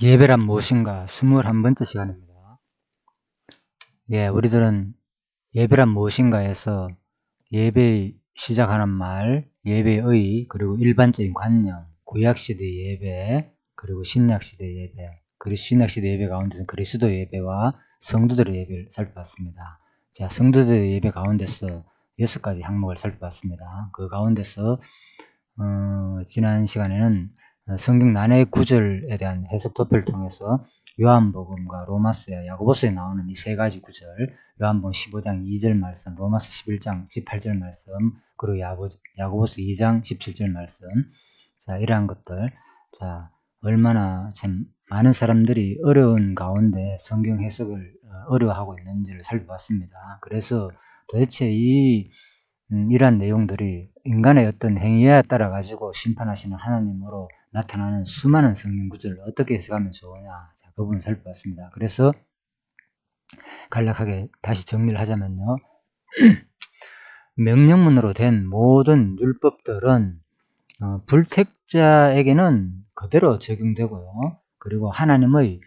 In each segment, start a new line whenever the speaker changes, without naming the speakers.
예배란 무엇인가 21번째 시간입니다. 우리들은 예배란 무엇인가에서 예배 시작하는 말, 예배의, 그리고 일반적인 관념, 구약시대 예배, 그리고 신약시대 예배, 그리고 신약시대 예배 가운데서 그리스도 예배와 성도들의 예배를 살펴봤습니다. 자, 성도들의 예배 가운데서 6가지 항목을 살펴봤습니다. 그 가운데서 지난 시간에는 성경 난해 구절에 대한 해석 도표를 통해서 요한복음과 로마서와 야고보서에 나오는 이 세 가지 구절, 요한복음 15장 2절 말씀, 로마서 11장 18절 말씀, 그리고 야고보서 2장 17절 말씀. 자, 이러한 것들. 자, 얼마나 참 많은 사람들이 어려운 가운데 성경 해석을 어려워하고 있는지를 살펴봤습니다. 그래서 도대체 이러한 내용들이 인간의 어떤 행위에 따라 가지고 심판하시는 하나님으로 나타나는 수많은 성경 구절을 어떻게 해석하면 좋으냐, 자, 그 부분을 살펴봤습니다. 그래서 간략하게 다시 정리를 하자면요, 명령문으로 된 모든 율법들은 불택자에게는 그대로 적용되고요, 그리고 하나님의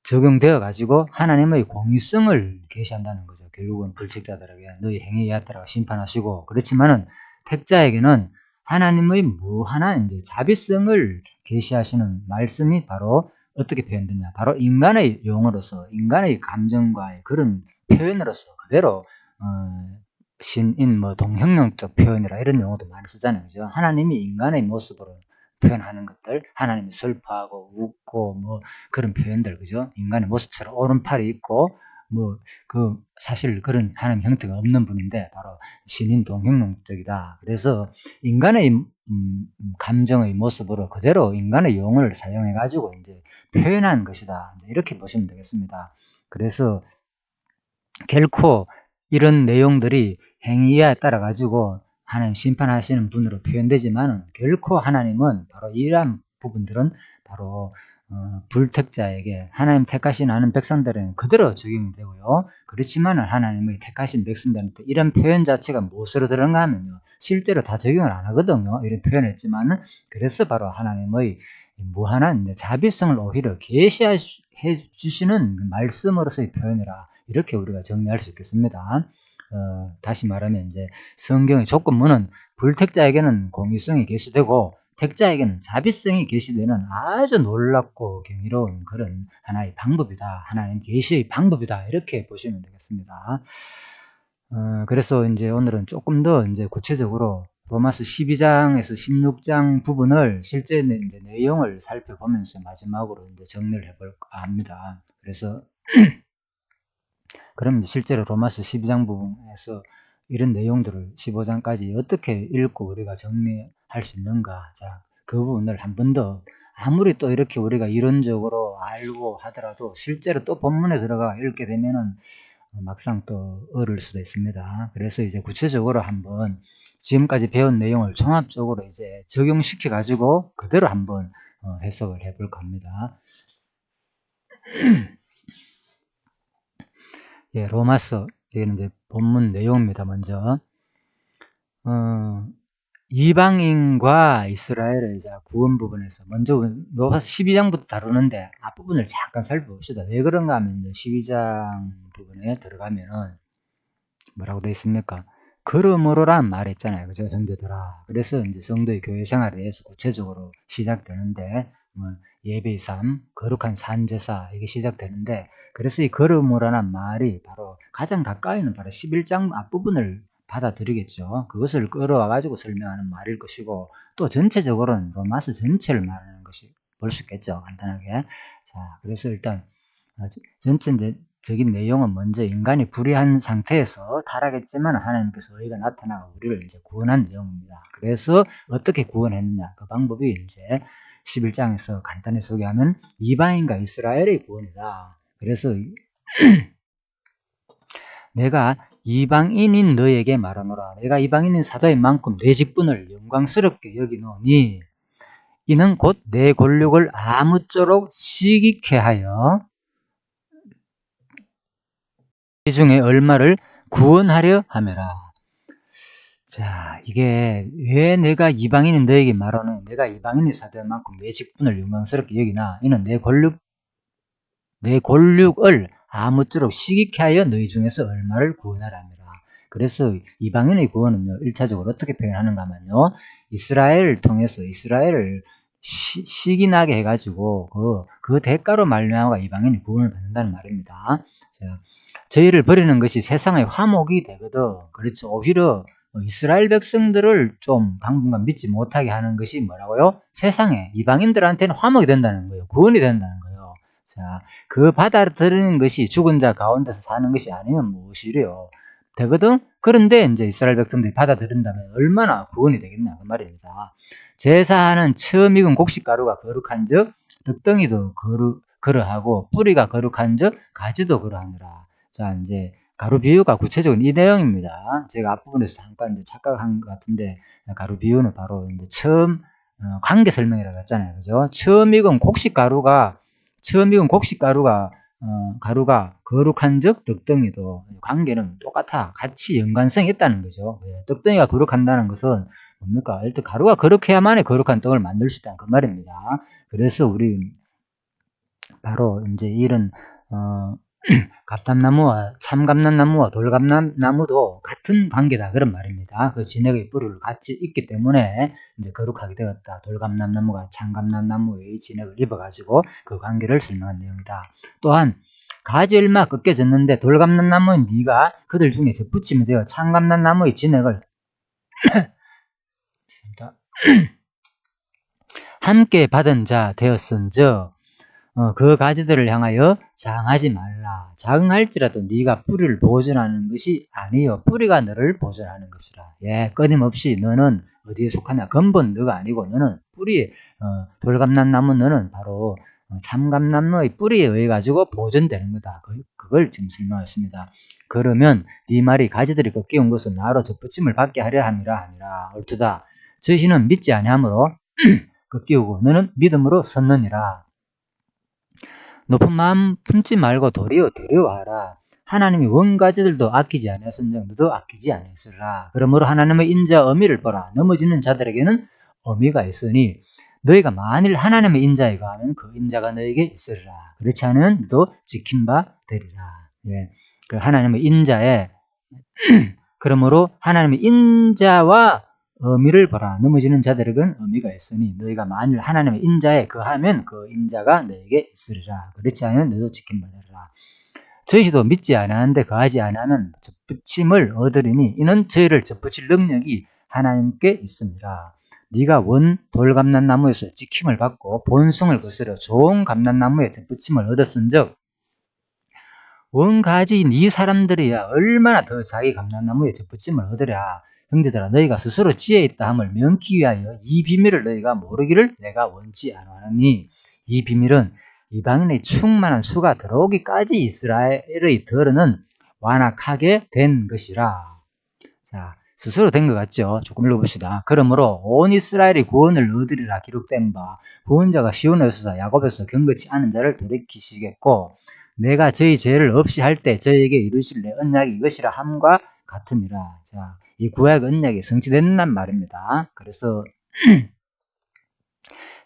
적용되어 가지고 하나님의 공의성을 계시한다는 거죠. 결국은 불택자들에게 너희 행위에 따라 심판하시고, 그렇지만은 택자에게는 하나님의 무한한 이제 자비성을 계시하시는 말씀이 바로 어떻게 표현되냐, 바로 인간의 용어로서 인간의 감정과의 그런 표현으로서 그대로 신인 동형용적 표현이라 이런 용어도 많이 쓰잖아요. 그죠? 하나님이 인간의 모습으로 표현하는 것들, 하나님이 슬퍼하고 웃고 그런 표현들, 그죠? 인간의 모습처럼 오른팔이 있고 사실 그런 하나님 형태가 없는 분인데 바로 신인 동형용적이다. 그래서 인간의 감정의 모습으로 그대로 인간의 용어를 사용해 가지고 이제 표현한 것이다. 이제 이렇게 보시면 되겠습니다. 그래서 결코 이런 내용들이 행위에 따라 가지고 하나님 심판하시는 분으로 표현되지만 결코 하나님은 바로 이러한 부분들은 바로 불택자에게 하나님 택하신 아는 백성들에는 그대로 적용이 되고요. 그렇지만 하나님의 택하신 백성들한테 이런 표현 자체가 무엇으로 들어가 하면요, 실제로 다 적용을 안 하거든요. 이런 표현을 했지만 그래서 바로 하나님의 무한한 자비성을 오히려 계시해 주시는 말씀으로서의 표현이라 이렇게 우리가 정리할 수 있겠습니다. 다시 말하면 이제 성경의 조건문은 불택자에게는 공의성이 계시되고 택자에게는 자비성이 계시되는 아주 놀랍고 경이로운 그런 하나의 방법이다. 하나님 계시의 방법이다. 이렇게 보시면 되겠습니다. 그래서 이제 오늘은 조금 더 이제 구체적으로 로마서 12장에서 16장 부분을 실제 이제 내용을 살펴보면서 마지막으로 이제 정리를 해볼까 합니다. 그래서 그럼 실제로 로마서 12장 부분에서 이런 내용들을 15장까지 어떻게 읽고 우리가 정리할 수 있는가, 자, 그 부분을 한 번 더 아무리 또 이렇게 우리가 이론적으로 알고 하더라도 실제로 또 본문에 들어가 읽게 되면은 막상 또 어려울 수도 있습니다. 그래서 이제 구체적으로 한번 지금까지 배운 내용을 종합적으로 이제 적용시켜 가지고 그대로 한번 해석을 해볼까 합니다. 로마서, 이게는 이제 본문 내용입니다. 먼저 이방인과 이스라엘의 구원 부분에서 먼저 로마서 12장부터 다루는데 앞부분을 잠깐 살펴봅시다. 왜 그런가 하면 12장 부분에 들어가면은 뭐라고 되어 있습니까? 그러므로란 말이 있잖아요. 그죠? 형제들아. 그래서 이제 성도의 교회 생활에 대해서 구체적으로 시작되는데, 예배의 삶, 거룩한 산제사, 이게 시작되는데, 그래서 이 그러므로라는 말이 바로 가장 가까이는 바로 11장 앞부분을 받아들이겠죠. 그것을 끌어와 가지고 설명하는 말일 것이고, 또 전체적으로는 로마서 전체를 말하는 것이 볼 수 있겠죠. 간단하게. 자, 그래서 일단 전체적인 내용은 먼저 인간이 불의한 상태에서 타락했지만 하나님께서 의가 나타나 우리를 이제 구원한 내용입니다. 그래서 어떻게 구원했느냐, 그 방법이 이제 11장에서 간단히 소개하면 이방인과 이스라엘의 구원이다. 그래서 내가 이방인인 너에게 말하노라. 내가 이방인인 사도인 만큼 내 직분을 영광스럽게 여기노니 이는 곧 내 권력을 아무쪼록 시기케 하여 이 중에 얼마를 구원하려 함이라. 자, 이게 왜 내가 이방인인 너에게 말하는 내가 이방인이 사될 만큼 내 직분을 영광스럽게 여기나 이는 내 권력을 아무쪼록 시기케 하여 너희 중에서 얼마를 구원하라니라. 그래서 이방인의 구원은요, 1차적으로 어떻게 표현하는가 하면요, 이스라엘을 통해서 이스라엘을 시기나게 해가지고 그 대가로 말미암아 이방인이 구원을 받는다는 말입니다. 자, 저희를 버리는 것이 세상의 화목이 되거든. 그렇죠. 오히려 이스라엘 백성들을 좀 당분간 믿지 못하게 하는 것이 뭐라고요? 세상에 이방인들한테는 화목이 된다는 거예요. 구원이 된다는 거예요. 자, 그 받아들이는 것이 죽은 자 가운데서 사는 것이 아니면 무엇이래요? 되거든? 그런데 이제 이스라엘 백성들이 받아들인다면 얼마나 구원이 되겠냐 그 말입니다. 제사하는 처음 익은 곡식가루가 거룩한 즉 득덩이도 그러하고 뿌리가 거룩한 즉 가지도 그러하느라. 자, 이제 가루 비유가 구체적으로 이 내용입니다. 제가 앞부분에서 잠깐 이제 착각한 것 같은데 가루 비유는 바로 이제 처음 관계 설명이라고 했잖아요. 그죠? 처음 익은 곡식가루가 가루가 거룩한즉 떡덩이도 관계는 똑같아. 같이 연관성이 있다는 거죠. 떡덩이가 거룩한다는 것은 뭡니까? 일단 가루가 거룩해야만이 거룩한 떡을 만들 수 있다는 그 말입니다. 그래서 우리 바로 이제 이런 갑담나무와 참감람나무와 돌감람나무도 같은 관계다 그런 말입니다. 그 진액의 뿌리를 같이 있기 때문에 이제 거룩하게 되었다. 돌감람나무가 참감람나무의 진액을 입어가지고 그 관계를 설명한 내용이다. 또한 가지 얼마 꺾여졌는데 돌감람나무인 네가 그들 중에 접붙임이 되어 참감람나무의 진액을 함께 받은 자 되었은즉 그 가지들을 향하여 장하지 말라. 장할지라도 네가 뿌리를 보존하는 것이 아니요 뿌리가 너를 보존하는 것이라. 예, 끊임없이 너는 어디에 속하냐? 근본 너가 아니고 너는 뿌리 돌감람나무 너는 바로 참감나무의 뿌리에 의해 가지고 보존되는 거다. 그걸 지금 설명했습니다. 그러면 네 말이 가지들이 꺾여온 것은 나로 접붙임을 받게 하려 함이라 아니라 옳도다. 저희는 믿지 아니하므로 꺾이고 너는 믿음으로 섰느니라. 높은 마음 품지 말고 도리어 두려워하라. 하나님이 원가지들도 아끼지 아니하였은즉 너도 아끼지 아니하였으리라. 그러므로 하나님의 인자 어미를 보라. 넘어지는 자들에게는 어미가 있으니 너희가 만일 하나님의 인자에 거하면 그 인자가 너에게 있으리라. 그렇지 않으면 너도 지킨 바 되리라. 예. 그 하나님의 인자에 그러므로 하나님의 인자와 어미를 보라. 넘어지는 자들에게는 어미가 있으니 너희가 만일 하나님의 인자에 거하면 그 인자가 너에게 있으리라. 그렇지 않으면 너도 지킴받으리라. 저희도 믿지 아니하는데 거하지 아니하면 접붙임을 얻으리니 이는 저희를 접붙일 능력이 하나님께 있습니다. 네가 원 돌감람나무에서 지킴을 받고 본성을 거스려 좋은 감람나무에 접붙임을 얻었은즉 원가지인 이 사람들이야 얼마나 더 자기 감람나무에 접붙임을 얻으랴. 형제들아 너희가 스스로 지혜 있다 함을 명키 위하여 이 비밀을 너희가 모르기를 내가 원치 아니하니 이 비밀은 이방인의 충만한 수가 들어오기까지 이스라엘의 덜은 완악하게 된 것이라. 자, 스스로 된 것 같죠? 조금 읽어봅시다. 그러므로 온 이스라엘이 구원을 얻으리라 기록된 바 구원자가 시온에서 야곱에서 경건치 않은 자를 돌이키시겠고 내가 저희 죄를 없이 할 때 저희에게 이루실 내 언약이 이것이라 함과 같으니라. 자, 이 구약 언약이 성취된단 말입니다. 그래서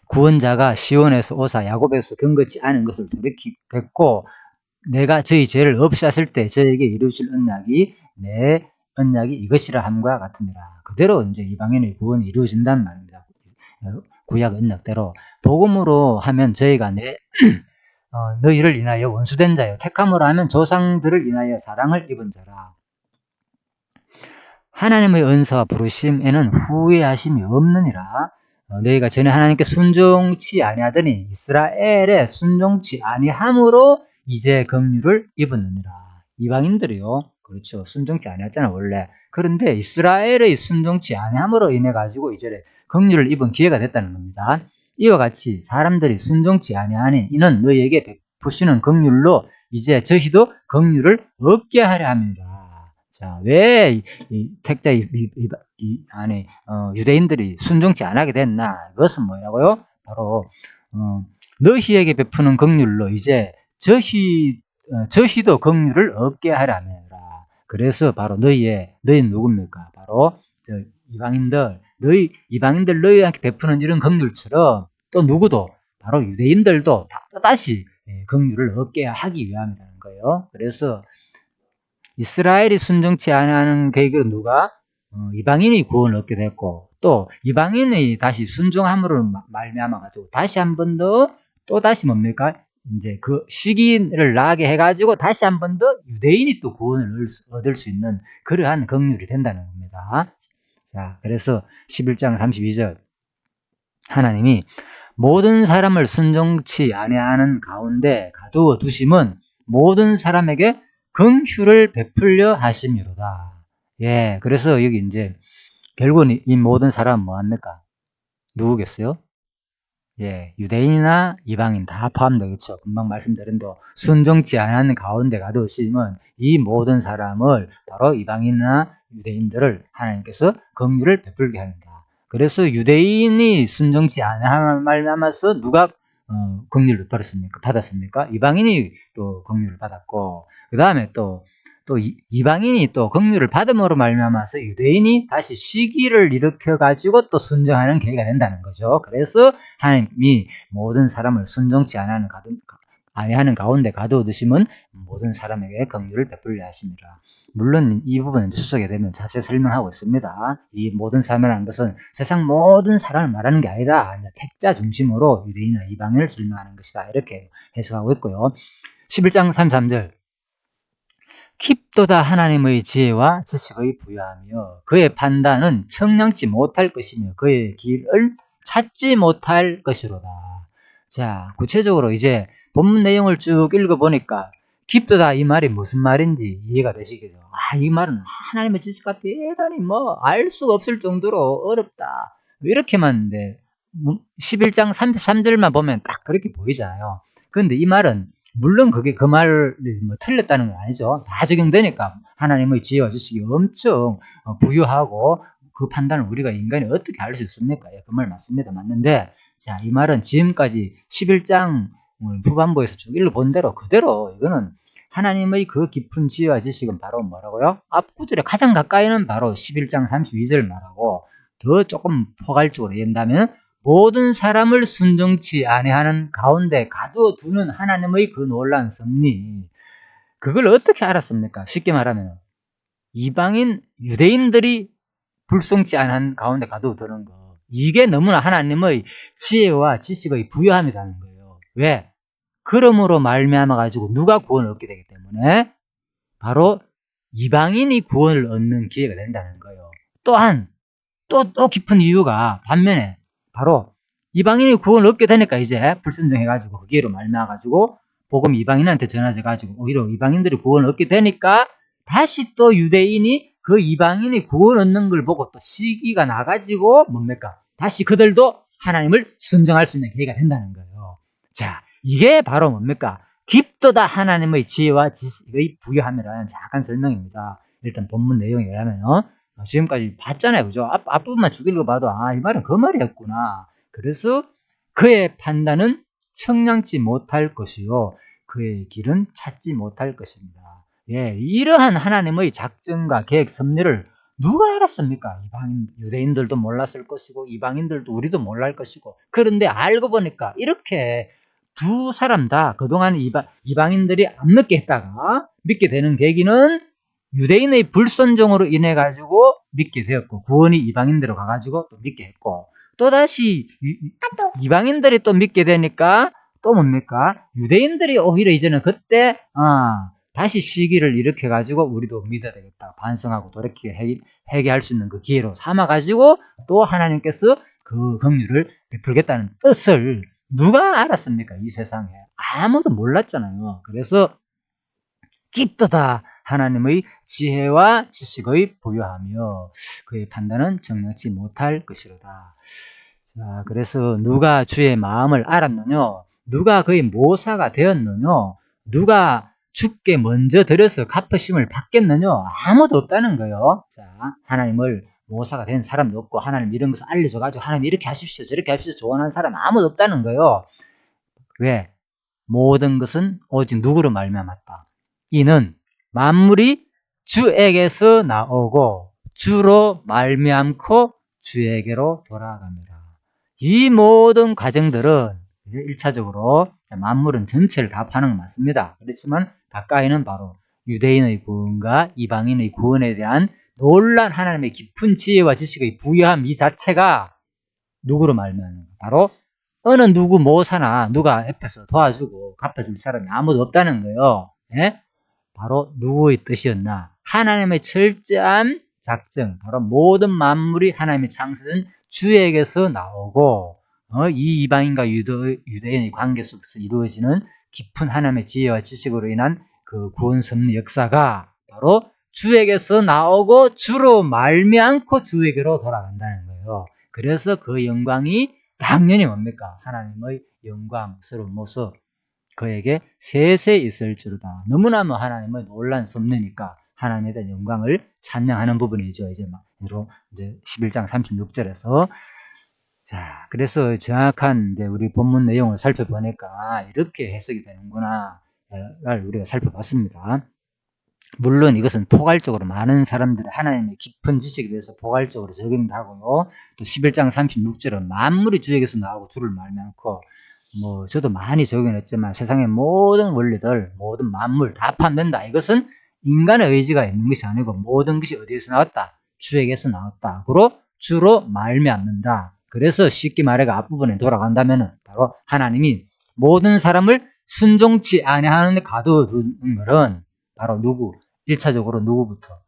구원자가 시온에서 오사 야곱에서 경건치 않은 것을 돌이키겠고 내가 저희 죄를 없이 하실 때 저에게 이루실 언약이 내 언약이 이것이라 함과 같으니라. 그대로 이제 이방인의 구원이 이루어진단 말입니다. 구약 언약대로 복음으로 하면 저희가 너희를 인하여 원수된 자요 택함으로 하면 조상들을 인하여 사랑을 입은 자라. 하나님의 은사와 부르심에는 후회하심이 없느니라. 너희가 전에 하나님께 순종치 아니하더니 이스라엘에 순종치 아니함으로 이제 긍휼을 입었느니라. 이방인들이요. 그렇죠. 순종치 아니했잖아 원래. 그런데 이스라엘의 순종치 아니함으로 인해 가지고 이제 긍휼을 입은 기회가 됐다는 겁니다. 이와 같이 사람들이 순종치 아니하니 이는 너희에게 베푸시는 긍휼로 이제 저희도 긍휼을 얻게 하려 합니다. 자, 왜 택자 안에 유대인들이 순종치 않게 됐나? 그것은 뭐라고요? 바로 너희에게 베푸는 긍휼로 이제 저희도 긍휼을 얻게 하려 함이라. 그래서 바로 너희 누굽니까? 바로 이방인들 너희한테 베푸는 이런 긍휼처럼 또 누구도 바로 유대인들도 또다시 긍휼을 얻게 하기 위함이라는 거예요. 그래서 이스라엘이 순종치 않은 계기로 누가 이방인이 구원을 얻게 됐고 또 이방인이 다시 순종함으로 말미암아 가지고 다시 한 번 더 또다시 뭡니까? 이제 그 시기를 나게 해가지고 다시 한 번 더 유대인이 또 구원을 얻을 수 있는 그러한 긍휼이 된다는 겁니다. 자, 그래서 11장 32절 하나님이 모든 사람을 순종치 아니하는 가운데 가두어 두심은 모든 사람에게 긍휼을 베풀려 하심이로다. 예, 그래서 여기 이제 결국은 이 모든 사람은 뭐합니까? 누구겠어요? 예, 유대인이나 이방인 다 포함되겠죠. 금방 말씀드린 대로 순종치 않은 가운데 가두심은 이 모든 사람을 바로 이방인이나 유대인들을 하나님께서 긍휼을 베풀게 합니다. 그래서 유대인이 순종치 않은 말미암아서 누가 긍휼을 받았습니까? 이방인이 또 긍휼을 받았고 그 다음에 또 이방인이 또 긍휼을 받음으로 말미암아서 유대인이 다시 시기를 일으켜 가지고 또 순종하는 계기가 된다는 거죠. 그래서 하나님이 모든 사람을 순종치 아니하는 가운데 가두어 두심은 모든 사람에게 긍휼을 베풀려 하십니다. 물론 이 부분은 수석에 되면 자세히 설명하고 있습니다. 이 모든 사람이라는 것은 세상 모든 사람을 말하는 게 아니라 택자 중심으로 유대인이나 이방인을 설명하는 것이다. 이렇게 해석하고 있고요. 11장 33절 깊도다 하나님의 지혜와 지식의 부여하며 그의 판단은 청량치 못할 것이며 그의 길을 찾지 못할 것이로다. 자, 구체적으로 이제 본문 내용을 쭉 읽어보니까 깊도다 이 말이 무슨 말인지 이해가 되시겠죠. 이 말은 하나님의 지식과 대단히 알 수가 없을 정도로 어렵다. 이렇게만 11장 33절만 보면 딱 그렇게 보이잖아요. 그런데 이 말은 물론 그게 그 말이 틀렸다는 건 아니죠. 다 적용되니까 하나님의 지혜와 지식이 엄청 부유하고 그 판단을 우리가 인간이 어떻게 할 수 있습니까? 그 말 맞습니다. 맞는데 자, 이 말은 지금까지 11장 후반부에서 쭉 읽어본 대로 그대로 이거는 하나님의 그 깊은 지혜와 지식은 바로 뭐라고요? 앞구절에 가장 가까이는 바로 11장 32절 말하고 더 조금 포괄적으로 얘기한다면 모든 사람을 순종치 아니하는 가운데 가두어 두는 하나님의 그 놀라운 섭리 그걸 어떻게 알았습니까? 쉽게 말하면 이방인 유대인들이 불순종치 않은 가운데 가두어 두는 거 이게 너무나 하나님의 지혜와 지식의 부여함이라는 거예요. 왜? 그러므로 말미암아 가지고 누가 구원을 얻게 되기 때문에 바로 이방인이 구원을 얻는 기회가 된다는 거예요. 또한 또 깊은 이유가 반면에 바로 이방인이 구원을 얻게 되니까 이제 불순종해가지고 그 기회로 말미암아가지고 복음 이방인한테 전해져가지고 오히려 이방인들이 구원을 얻게 되니까 다시 또 유대인이 그 이방인이 구원 얻는 걸 보고 또 시기가 나가지고 뭡니까? 다시 그들도 하나님을 순종할 수 있는 기회가 된다는 거예요. 자, 이게 바로 뭡니까? 깊도다 하나님의 지혜와 지식의 부여함이라는 잠깐 설명입니다. 일단 본문 내용에 의하면 지금까지 봤잖아요. 그죠? 앞부분만 쭉 읽어봐도 이 말은 그 말이었구나. 그래서 그의 판단은 청량치 못할 것이요 그의 길은 찾지 못할 것입니다. 예, 이러한 하나님의 작정과 계획 섭리를 누가 알았습니까? 유대인들도 몰랐을 것이고 이방인들도 우리도 몰랄 것이고 그런데 알고 보니까 이렇게 두 사람 다 그동안 이방인들이 안 믿게 했다가 믿게 되는 계기는 유대인의 불순종으로 인해 가지고 믿게 되었고 구원이 이방인들로 가가지고 또 믿게 했고 또다시 이방인들이 또 믿게 되니까 또 뭡니까? 유대인들이 오히려 이제는 그때 다시 시기를 일으켜 가지고 우리도 믿어야 되겠다 반성하고 돌이켜 회개할 수 있는 그 기회로 삼아 가지고 또 하나님께서 그 긍휼을 베풀겠다는 뜻을 누가 알았습니까? 이 세상에 아무도 몰랐잖아요. 그래서 깊도다 하나님의 지혜와 지식의 부여하며 그의 판단은 정확치 못할 것이로다. 자, 그래서 누가 주의 마음을 알았느냐? 누가 그의 모사가 되었느냐? 누가 주께 먼저 드려서 갚으심을 받겠느냐? 아무도 없다는 거예요. 자, 하나님을 모사가 된 사람도 없고 하나님 이런 것을 알려줘가지고 하나님 이렇게 하십시오 저렇게 하십시오 조언하는 사람 아무도 없다는 거예요. 왜? 모든 것은 오직 누구로 말미암았다. 이는 만물이 주에게서 나오고 주로 말미암고 주에게로 돌아갑니다. 이 모든 과정들은 1차적으로 만물은 전체를 다 파는 건 맞습니다. 그렇지만 가까이는 바로 유대인의 구원과 이방인의 구원에 대한 놀란 하나님의 깊은 지혜와 지식의 부여함 이 자체가 누구로 말미암는 바로 어느 누구 모사나 누가 옆에서 도와주고 갚아줄 사람이 아무도 없다는 거예요. 예? 바로 누구의 뜻이었나? 하나님의 철저한 작정, 바로 모든 만물이 하나님의 창조된 주에게서 나오고 이 이방인과 유대인의 관계 속에서 이루어지는 깊은 하나님의 지혜와 지식으로 인한 그 구원 섭리 역사가 바로 주에게서 나오고 주로 말미암고 주에게로 돌아간다는 거예요. 그래서 그 영광이 당연히 뭡니까? 하나님의 영광스러운 모습. 그에게 세세 있을지로다. 너무나 하나님의 놀란 섭리니까 하나님에 대한 영광을 찬양하는 부분이죠. 이제 11장 36절에서 자, 그래서 정확한 이제 우리 본문 내용을 살펴보니까 이렇게 해석이 되는구나를 우리가 살펴봤습니다. 물론 이것은 포괄적으로 많은 사람들이 하나님의 깊은 지식에 대해서 포괄적으로 적용도 하고요. 또 11장 36절은 만물이 주에게서 나오고 주를 말미암고 저도 많이 적용했지만 세상의 모든 원리들, 모든 만물 다 판단다. 이것은 인간의 의지가 있는 것이 아니고 모든 것이 어디에서 나왔다? 주에게서 나왔다. 그리고 주로 말미암는다. 그래서 쉽게 말해가 앞부분에 돌아간다면 바로 하나님이 모든 사람을 순종치 아니하는 데 가둬두는 것은 바로 누구? 1차적으로 누구부터?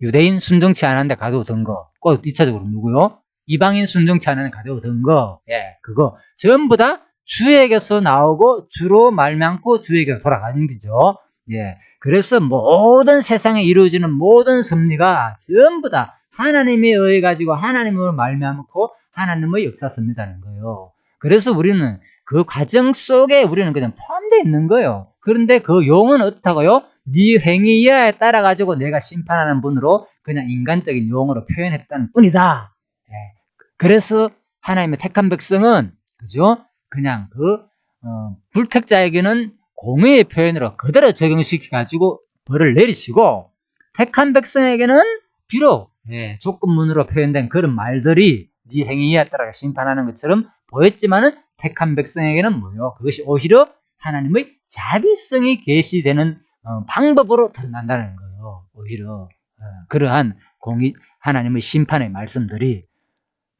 유대인 순종치 않은 데 가둬둔 거. 꼭 2차적으로 누구요? 이방인 순종치 않은 데 가둬둔 거. 예, 그거 전부 다 주에게서 나오고 주로 말미암고 주에게 돌아가는 거죠. 예, 그래서 모든 세상에 이루어지는 모든 섭리가 전부 다 하나님에 의해 가지고 하나님으로 말미암고 하나님의 역사 섭리라는 거예요. 그래서 우리는 그 과정 속에 우리는 그냥 포함되어 있는 거예요. 그런데 그 용어는 어떻다고요? 네 행위 이하에 따라 가지고 내가 심판하는 분으로 그냥 인간적인 용어로 표현했다는 뿐이다. 예. 그래서 하나님의 택한 백성은 그죠? 그냥 불택자에게는 공의의 표현으로 그대로 적용시켜 가지고 벌을 내리시고 택한 백성에게는 비록 조건문으로 표현된 그런 말들이 네 행위에 따라 심판하는 것처럼 보였지만은 택한 백성에게는 뭐요? 그것이 오히려 하나님의 자비성이 계시되는 방법으로 드러난다는 거예요. 오히려 그러한 하나님의 심판의 말씀들이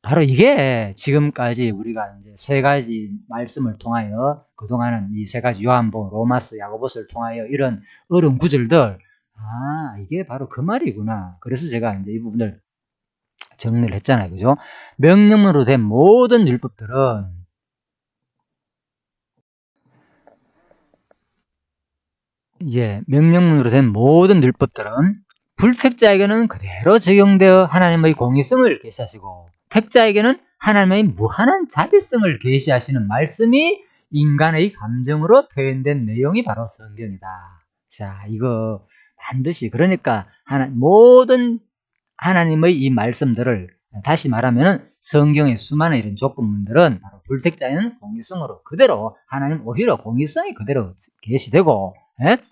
바로 이게 지금까지 우리가 이제 세 가지 말씀을 통하여 그동안은 이 세 가지 요한복음, 로마서, 야고보서를 통하여 이런 어려운 구절들 이게 바로 그 말이구나. 그래서 제가 이제 이 부분을 정리를 했잖아요. 그죠? 명령으로 된 모든 율법들은 명령문으로 된 모든 율법들은 불택자에게는 그대로 적용되어 하나님의 공의성을 계시하시고 택자에게는 하나님의 무한한 자비성을 계시하시는 말씀이 인간의 감정으로 표현된 내용이 바로 성경이다. 자, 이거 반드시 그러니까 모든 하나님의 이 말씀들을 다시 말하면 성경의 수많은 이런 조건문들은 바로 불택자에는 공의성으로 그대로 하나님 오히려 공의성이 그대로 계시되고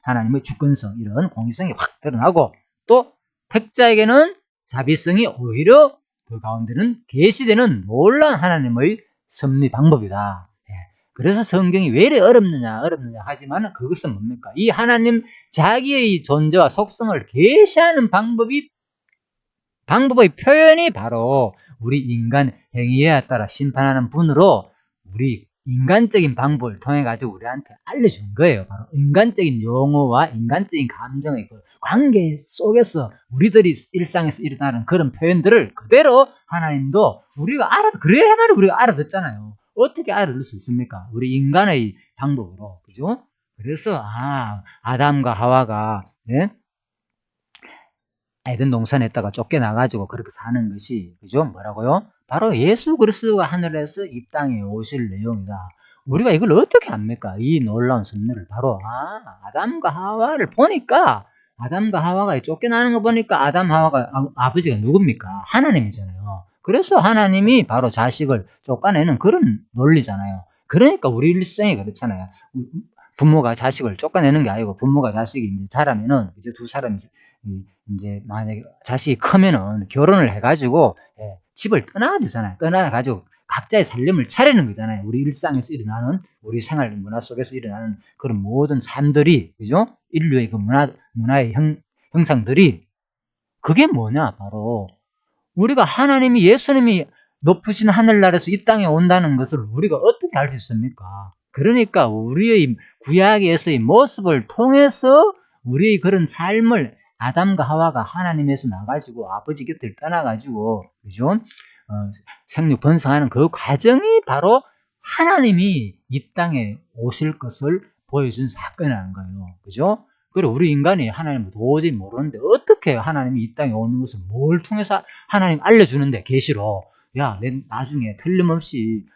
하나님의 주권성 이런 공의성이 확 드러나고 또 택자에게는 자비성이 오히려 그 가운데는 계시되는 놀라운 하나님의 섭리 방법이다. 그래서 성경이 왜 이래 어렵느냐 하지만 그것은 뭡니까? 이 하나님 자기의 존재와 속성을 계시하는 방법의 표현이 바로 우리 인간 행위에 따라 심판하는 분으로 우리 인간적인 방법을 통해 가지고 우리한테 알려준 거예요. 바로 인간적인 용어와 인간적인 감정의 그 관계 속에서 우리들이 일상에서 일어나는 그런 표현들을 그대로 하나님도 우리가 그래야만 우리가 알아듣잖아요. 어떻게 알아들 수 있습니까? 우리 인간의 방법으로. 그죠? 그래서 아담과 하와가 에덴 동산에다가 쫓겨나가지고 그렇게 사는 것이 그죠? 뭐라고요? 바로 예수 그리스도가 하늘에서 이 땅에 오실 내용이다. 우리가 이걸 어떻게 압니까? 이 놀라운 섭리를 바로 아담과 하와를 보니까 아담과 하와가 쫓겨나는 거 보니까 아담 하와가 아버지가 누굽니까? 하나님이잖아요. 그래서 하나님이 바로 자식을 쫓아내는 그런 논리잖아요. 그러니까 우리 일생이 그렇잖아요. 부모가 자식을 쫓아내는 게 아니고 부모가 자식이 이제 자라면은 이제 두 사람이 이제 만약에 자식이 크면은 결혼을 해가지고 집을 떠나야 되잖아요. 떠나가지고 각자의 살림을 차리는 거잖아요. 우리 일상에서 일어나는 우리 생활 문화 속에서 일어나는 그런 모든 삶들이 그죠? 인류의 그 문화의 형상들이 그게 뭐냐 바로 우리가 하나님이 예수님이 높으신 하늘나라에서 이 땅에 온다는 것을 우리가 어떻게 알 수 있습니까? 그러니까 우리의 구약에서의 모습을 통해서 우리의 그런 삶을 아담과 하와가 하나님에서 나가지고 아버지 곁을 떠나가지고 그죠? 생육 번성하는 그 과정이 바로 하나님이 이 땅에 오실 것을 보여준 사건이라는 거예요. 그죠? 그리고 우리 인간이 하나님을 도저히 모르는데 어떻게 하나님이 이 땅에 오는 것을 뭘 통해서 하나님 알려주는데 계시로 야, 내 나중에 틀림없이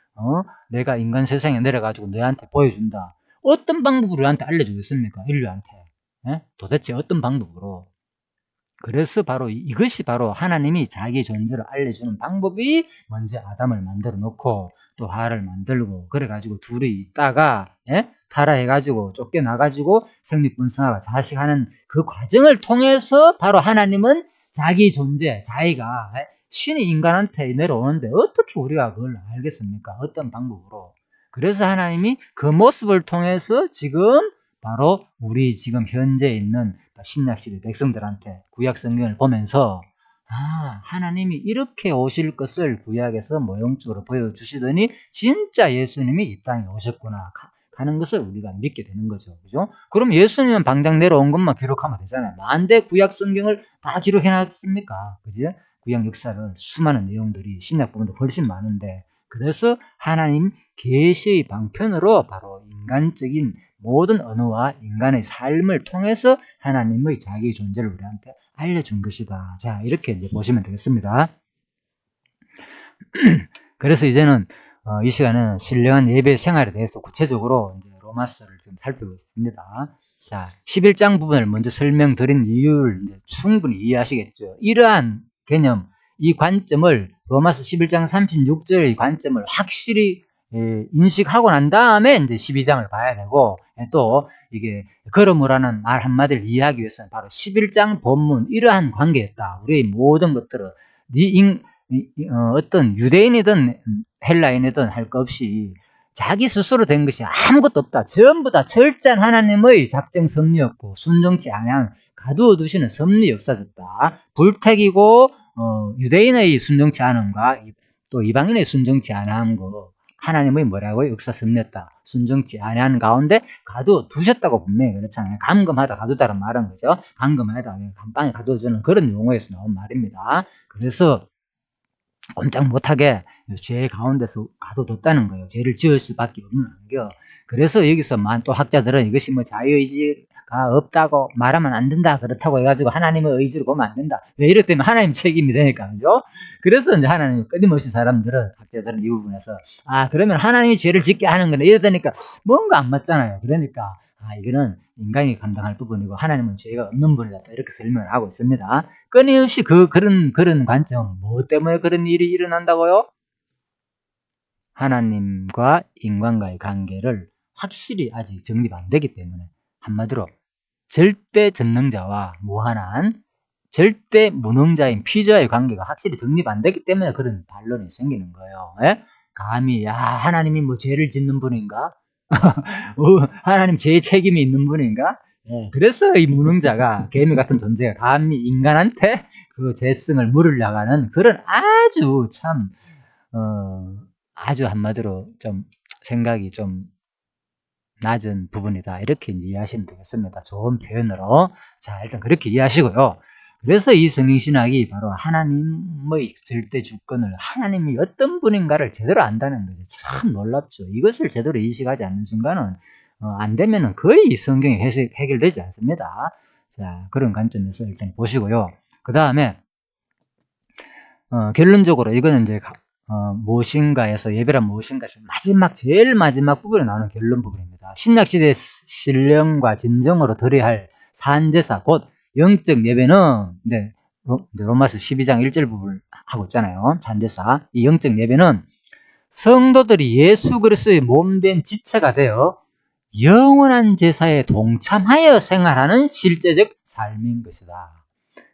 내가 인간 세상에 내려가지고 너한테 보여준다. 어떤 방법으로 우리한테 알려주겠습니까? 인류한테. 도대체 어떤 방법으로? 그래서 바로 이것이 바로 하나님이 자기 존재를 알려주는 방법이 먼저 아담을 만들어 놓고 또 하와를 만들고 그래가지고 둘이 있다가 타락해가지고 쫓겨나가지고 생육번성하고 자식하는 그 과정을 통해서 바로 하나님은 자기 존재 자기가 신이 인간한테 내려오는데 어떻게 우리가 그걸 알겠습니까? 어떤 방법으로? 그래서 하나님이 그 모습을 통해서 지금 바로 우리 지금 현재 있는 신약시대 백성들한테 구약 성경을 보면서 하나님이 이렇게 오실 것을 구약에서 모형적으로 보여주시더니 진짜 예수님이 이 땅에 오셨구나 하는 것을 우리가 믿게 되는 거죠. 그죠? 그럼 예수님은 방장 내려온 것만 기록하면 되잖아요. 만대 구약 성경을 다 기록해놨습니까? 그죠? 구약 역사를 수많은 내용들이 신약 보면 훨씬 많은데 그래서 하나님 계시의 방편으로 바로 인간적인 모든 언어와 인간의 삶을 통해서 하나님의 자기 존재를 우리한테 알려준 것이다. 자, 이렇게 이제 보시면 되겠습니다. 그래서 이제는 이 시간은 신령한 예배 생활에 대해서 구체적으로 이제 로마서를 좀 살펴보겠습니다. 자, 11장 부분을 먼저 설명드린 이유를 이제 충분히 이해하시겠죠. 이러한 개념, 이 관점을 로마서 11장 36절의 관점을 확실히 인식하고 난 다음에 이제 12장을 봐야 되고 또 이게 그러므라는 말 한마디를 이해하기 위해서는 바로 11장 본문 이러한 관계였다. 우리의 모든 것들은 어떤 유대인이든 헬라인이든 할 것 없이 자기 스스로 된 것이 아무것도 없다. 전부 다 철저한 하나님의 작정 섭리였고 순종치 않은 가두어 두시는 섭리 역사였다. 불택이고 유대인의 순종치 않음과 또 이방인의 순종치 않은 거 하나님의 뭐라고요? 역사 섭리였다. 순종치 않은 가운데 가두어 두셨다고 분명히 그렇잖아요. 감금하다 가두다는 말은 거죠. 감금하다 감방에 가두어주는 그런 용어에서 나온 말입니다. 그래서 꼼짝 못하게 죄 가운데서 가둬뒀다는 거예요. 죄를 지을 수밖에 없는 환경. 그래서 여기서만 또 학자들은 이것이 뭐 자유의지가 없다고 말하면 안 된다. 그렇다고 해가지고 하나님의 의지로 보면 안 된다. 왜 이렇다면 하나님 책임이 되니까, 그죠? 그래서 이제 하나님 끊임없이 사람들은, 학자들은 이 부분에서, 그러면 하나님이 죄를 짓게 하는 거네. 이러다니까 뭔가 안 맞잖아요. 그러니까, 이거는 인간이 감당할 부분이고 하나님은 죄가 없는 분이다. 이렇게 설명을 하고 있습니다. 끊임없이 그런 관점, 뭐 때문에 그런 일이 일어난다고요? 하나님과 인간과의 관계를 확실히 아직 정립 안 되기 때문에 한마디로 절대 전능자와 무한한 절대 무능자인 피자의 관계가 확실히 정립 안 되기 때문에 그런 반론이 생기는 거예요. 감히 하나님이 뭐 죄를 짓는 분인가? 하나님 죄의 책임이 있는 분인가? 그래서 이 무능자가 개미 같은 존재가 감히 인간한테 그 죄성을 물으려고 하는 그런 아주 참 아주 한마디로 좀 생각이 좀 낮은 부분이다. 이렇게 이해하시면 되겠습니다. 좋은 표현으로. 자, 일단 그렇게 이해하시고요. 그래서 이 성경신학이 바로 하나님의 절대 주권을 하나님이 어떤 분인가를 제대로 안다는 거죠. 참 놀랍죠. 이것을 제대로 인식하지 않는 순간은 안 되면은 거의 이 성경이 해결되지 않습니다. 자, 그런 관점에서 일단 보시고요. 그 다음에 결론적으로 이거는 이제 무엇인가에서 예배란 무엇인가에서 제일 마지막 부분에 나오는 결론 부분입니다. 신약시대의 신령과 진정으로 드려야 할 산제사 곧 영적 예배는 이제 로마서 12장 1절 부분을 하고 있잖아요. 산제사. 이 영적 예배는 성도들이 예수 그리스도의 몸된 지체가 되어 영원한 제사에 동참하여 생활하는 실제적 삶인 것이다.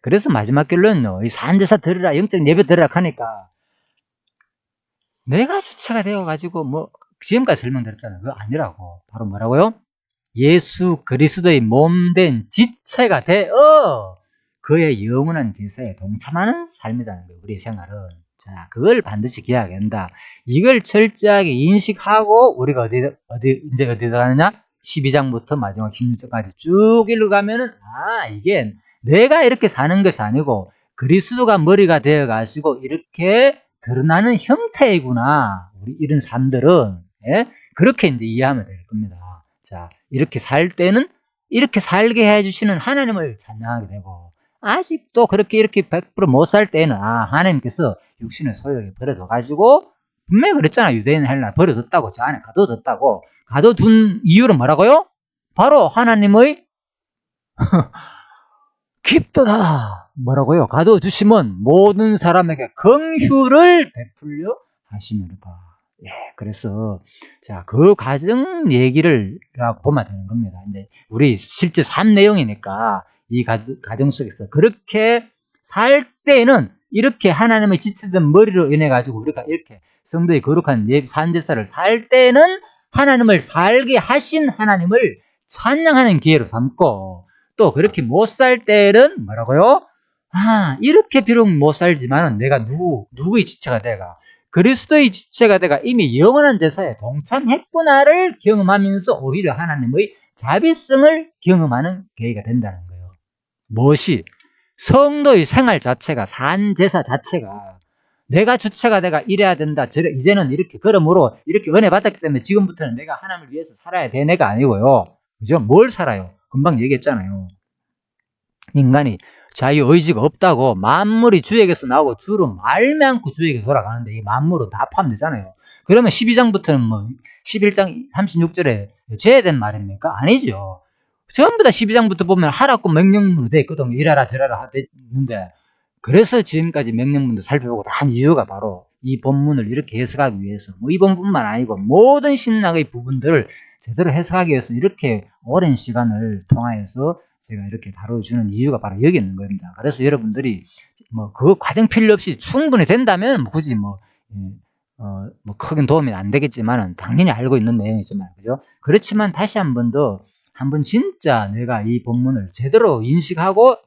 그래서 마지막 결론은요, 이 산제사 드리라, 영적 예배 드리라 하니까 내가 주체가 되어가지고 뭐 지금까지 설명드렸잖아요. 그거 아니라고. 바로 뭐라고요? 예수 그리스도의 몸된 지체가 되어 그의 영원한 제사에 동참하는 삶이라는 거예요. 우리의 생활은. 자, 그걸 반드시 기억해야 한다. 이걸 철저하게 인식하고 우리가 이제 어디서 가느냐? 12장부터 마지막 16장까지 쭉 읽어가면은, 이게 내가 이렇게 사는 것이 아니고 그리스도가 머리가 되어 가시고 이렇게 드러나는 형태이구나. 우리 이런 삶들은, 예? 그렇게 이제 이해하면 될 겁니다. 자, 이렇게 살 때는 이렇게 살게 해주시는 하나님을 찬양하게 되고, 아직도 그렇게 이렇게 100% 못 살 때는, 하나님께서 육신의 소욕에 버려둬가지고, 분명히 그랬잖아요. 유대인 헬라 버려뒀다고, 저 안에 가둬뒀다고. 가둬둔 이유는 뭐라고요? 바로 하나님의 깊도다. 뭐라고요? 가둬주시면 모든 사람에게 긍휼을 베풀려 하시면이다. 예, 그래서 자, 그 과정 얘기를 보면 되는 겁니다. 이제 우리 실제 삶 내용이니까 이 가정 속에서 그렇게 살 때는 이렇게 하나님의 지체된 머리로 인해 가지고 우리가 이렇게 성도의 거룩한 산제사를 살 때는 하나님을 살게 하신 하나님을 찬양하는 기회로 삼고, 또 그렇게 못 살 때는 뭐라고요? 이렇게 비록 못 살지만은 내가 누구의 지체가 돼가 그리스도의 지체가 돼가 이미 영원한 제사에 동참했구나를 경험하면서 오히려 하나님의 자비성을 경험하는 계기가 된다는 거예요. 무엇이? 성도의 생활 자체가, 산제사 자체가 내가 주체가 돼가 이래야 된다. 이제는 이렇게 그러므로 이렇게 은혜 받았기 때문에 지금부터는 내가 하나님을 위해서 살아야 돼. 내가 아니고요. 그죠? 뭘 살아요? 금방 얘기했잖아요. 인간이 자유의지가 없다고 만물이 주에게서 나오고 주로 말면않고 주에게 돌아가는데 이 만물은 다 포함되잖아요. 그러면 12장부터는 뭐 11장 36절에 제외된 말입니까? 아니죠. 전부 다 12장부터 보면 하라고 명령문으로 돼 있거든요. 이래라 저래라 하는데, 그래서 지금까지 명령문도 살펴보고 다 한 이유가 바로 이 본문을 이렇게 해석하기 위해서, 뭐 이 본문뿐만 아니고 모든 신학의 부분들을 제대로 해석하기 위해서 이렇게 오랜 시간을 통하여서 제가 이렇게 다뤄주는 이유가 바로 여기 있는 겁니다. 그래서 여러분들이 뭐 그 과정 필요 없이 충분히 된다면 굳이 뭐 크게 도움이 안 되겠지만은 당연히 알고 있는 내용이지만, 그죠? 그렇지만 다시 한번 진짜 내가 이 본문을 제대로 인식하고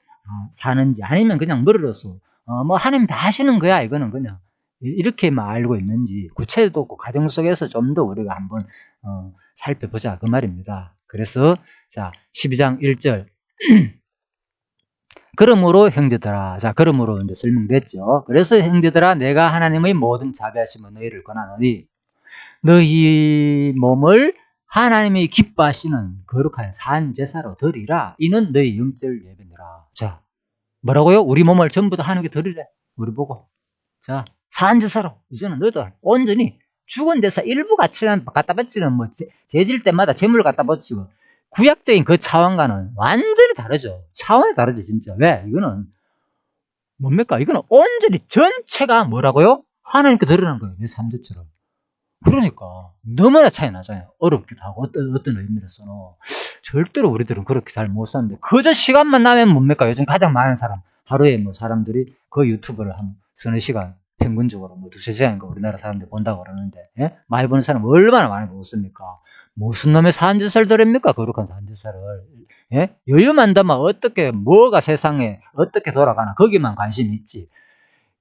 사는지, 아니면 그냥 머리로서 뭐 하나님 다 하시는 거야, 이거는 그냥 이렇게만 알고 있는지, 구체도 없고 가정 속에서 좀 더 우리가 한번 살펴보자, 그 말입니다. 그래서 자, 12장 1절 그러므로 형제들아, 자, 그러므로 이제 설명됐죠. 그래서 형제들아, 내가 하나님의 모든 자비하심을 너희를 권하노니 너희 몸을 하나님이 기뻐하시는 거룩한 산제사로 드리라. 이는 너희 영적 예배니라. 자, 뭐라고요? 우리 몸을 전부 다 하나님께 드리래. 우리 보고. 자, 산제사로 이제는 너희들 온전히 죽은 데서 일부 갖다 바치는 뭐 재질 때마다 재물을 갖다 바치고, 구약적인 그 차원과는 완전히 다르죠. 차원이 다르죠, 진짜. 왜? 이거는 뭡니까? 이거는 온전히 전체가 뭐라고요? 하나님께 드러난 거예요. 내 산제처럼. 그러니까 너무나 차이 나잖아요. 어렵기도 하고 어떤 의미로서는 절대로 우리들은 그렇게 잘 못 사는데, 그저 시간만 나면 뭡니까? 요즘 가장 많은 사람, 하루에 뭐 사람들이 그 유튜브를 한 서너 시간 평균적으로 뭐 두세 시간인가 우리나라 사람들 본다고 그러는데, 예? 많이 보는 사람 얼마나 많이 보겠습니까? 무슨 놈의 산제사를 드립니까? 거룩한 산제사를. 예? 여유만 되면 어떻게 뭐가 세상에 어떻게 돌아가나 거기만 관심이 있지.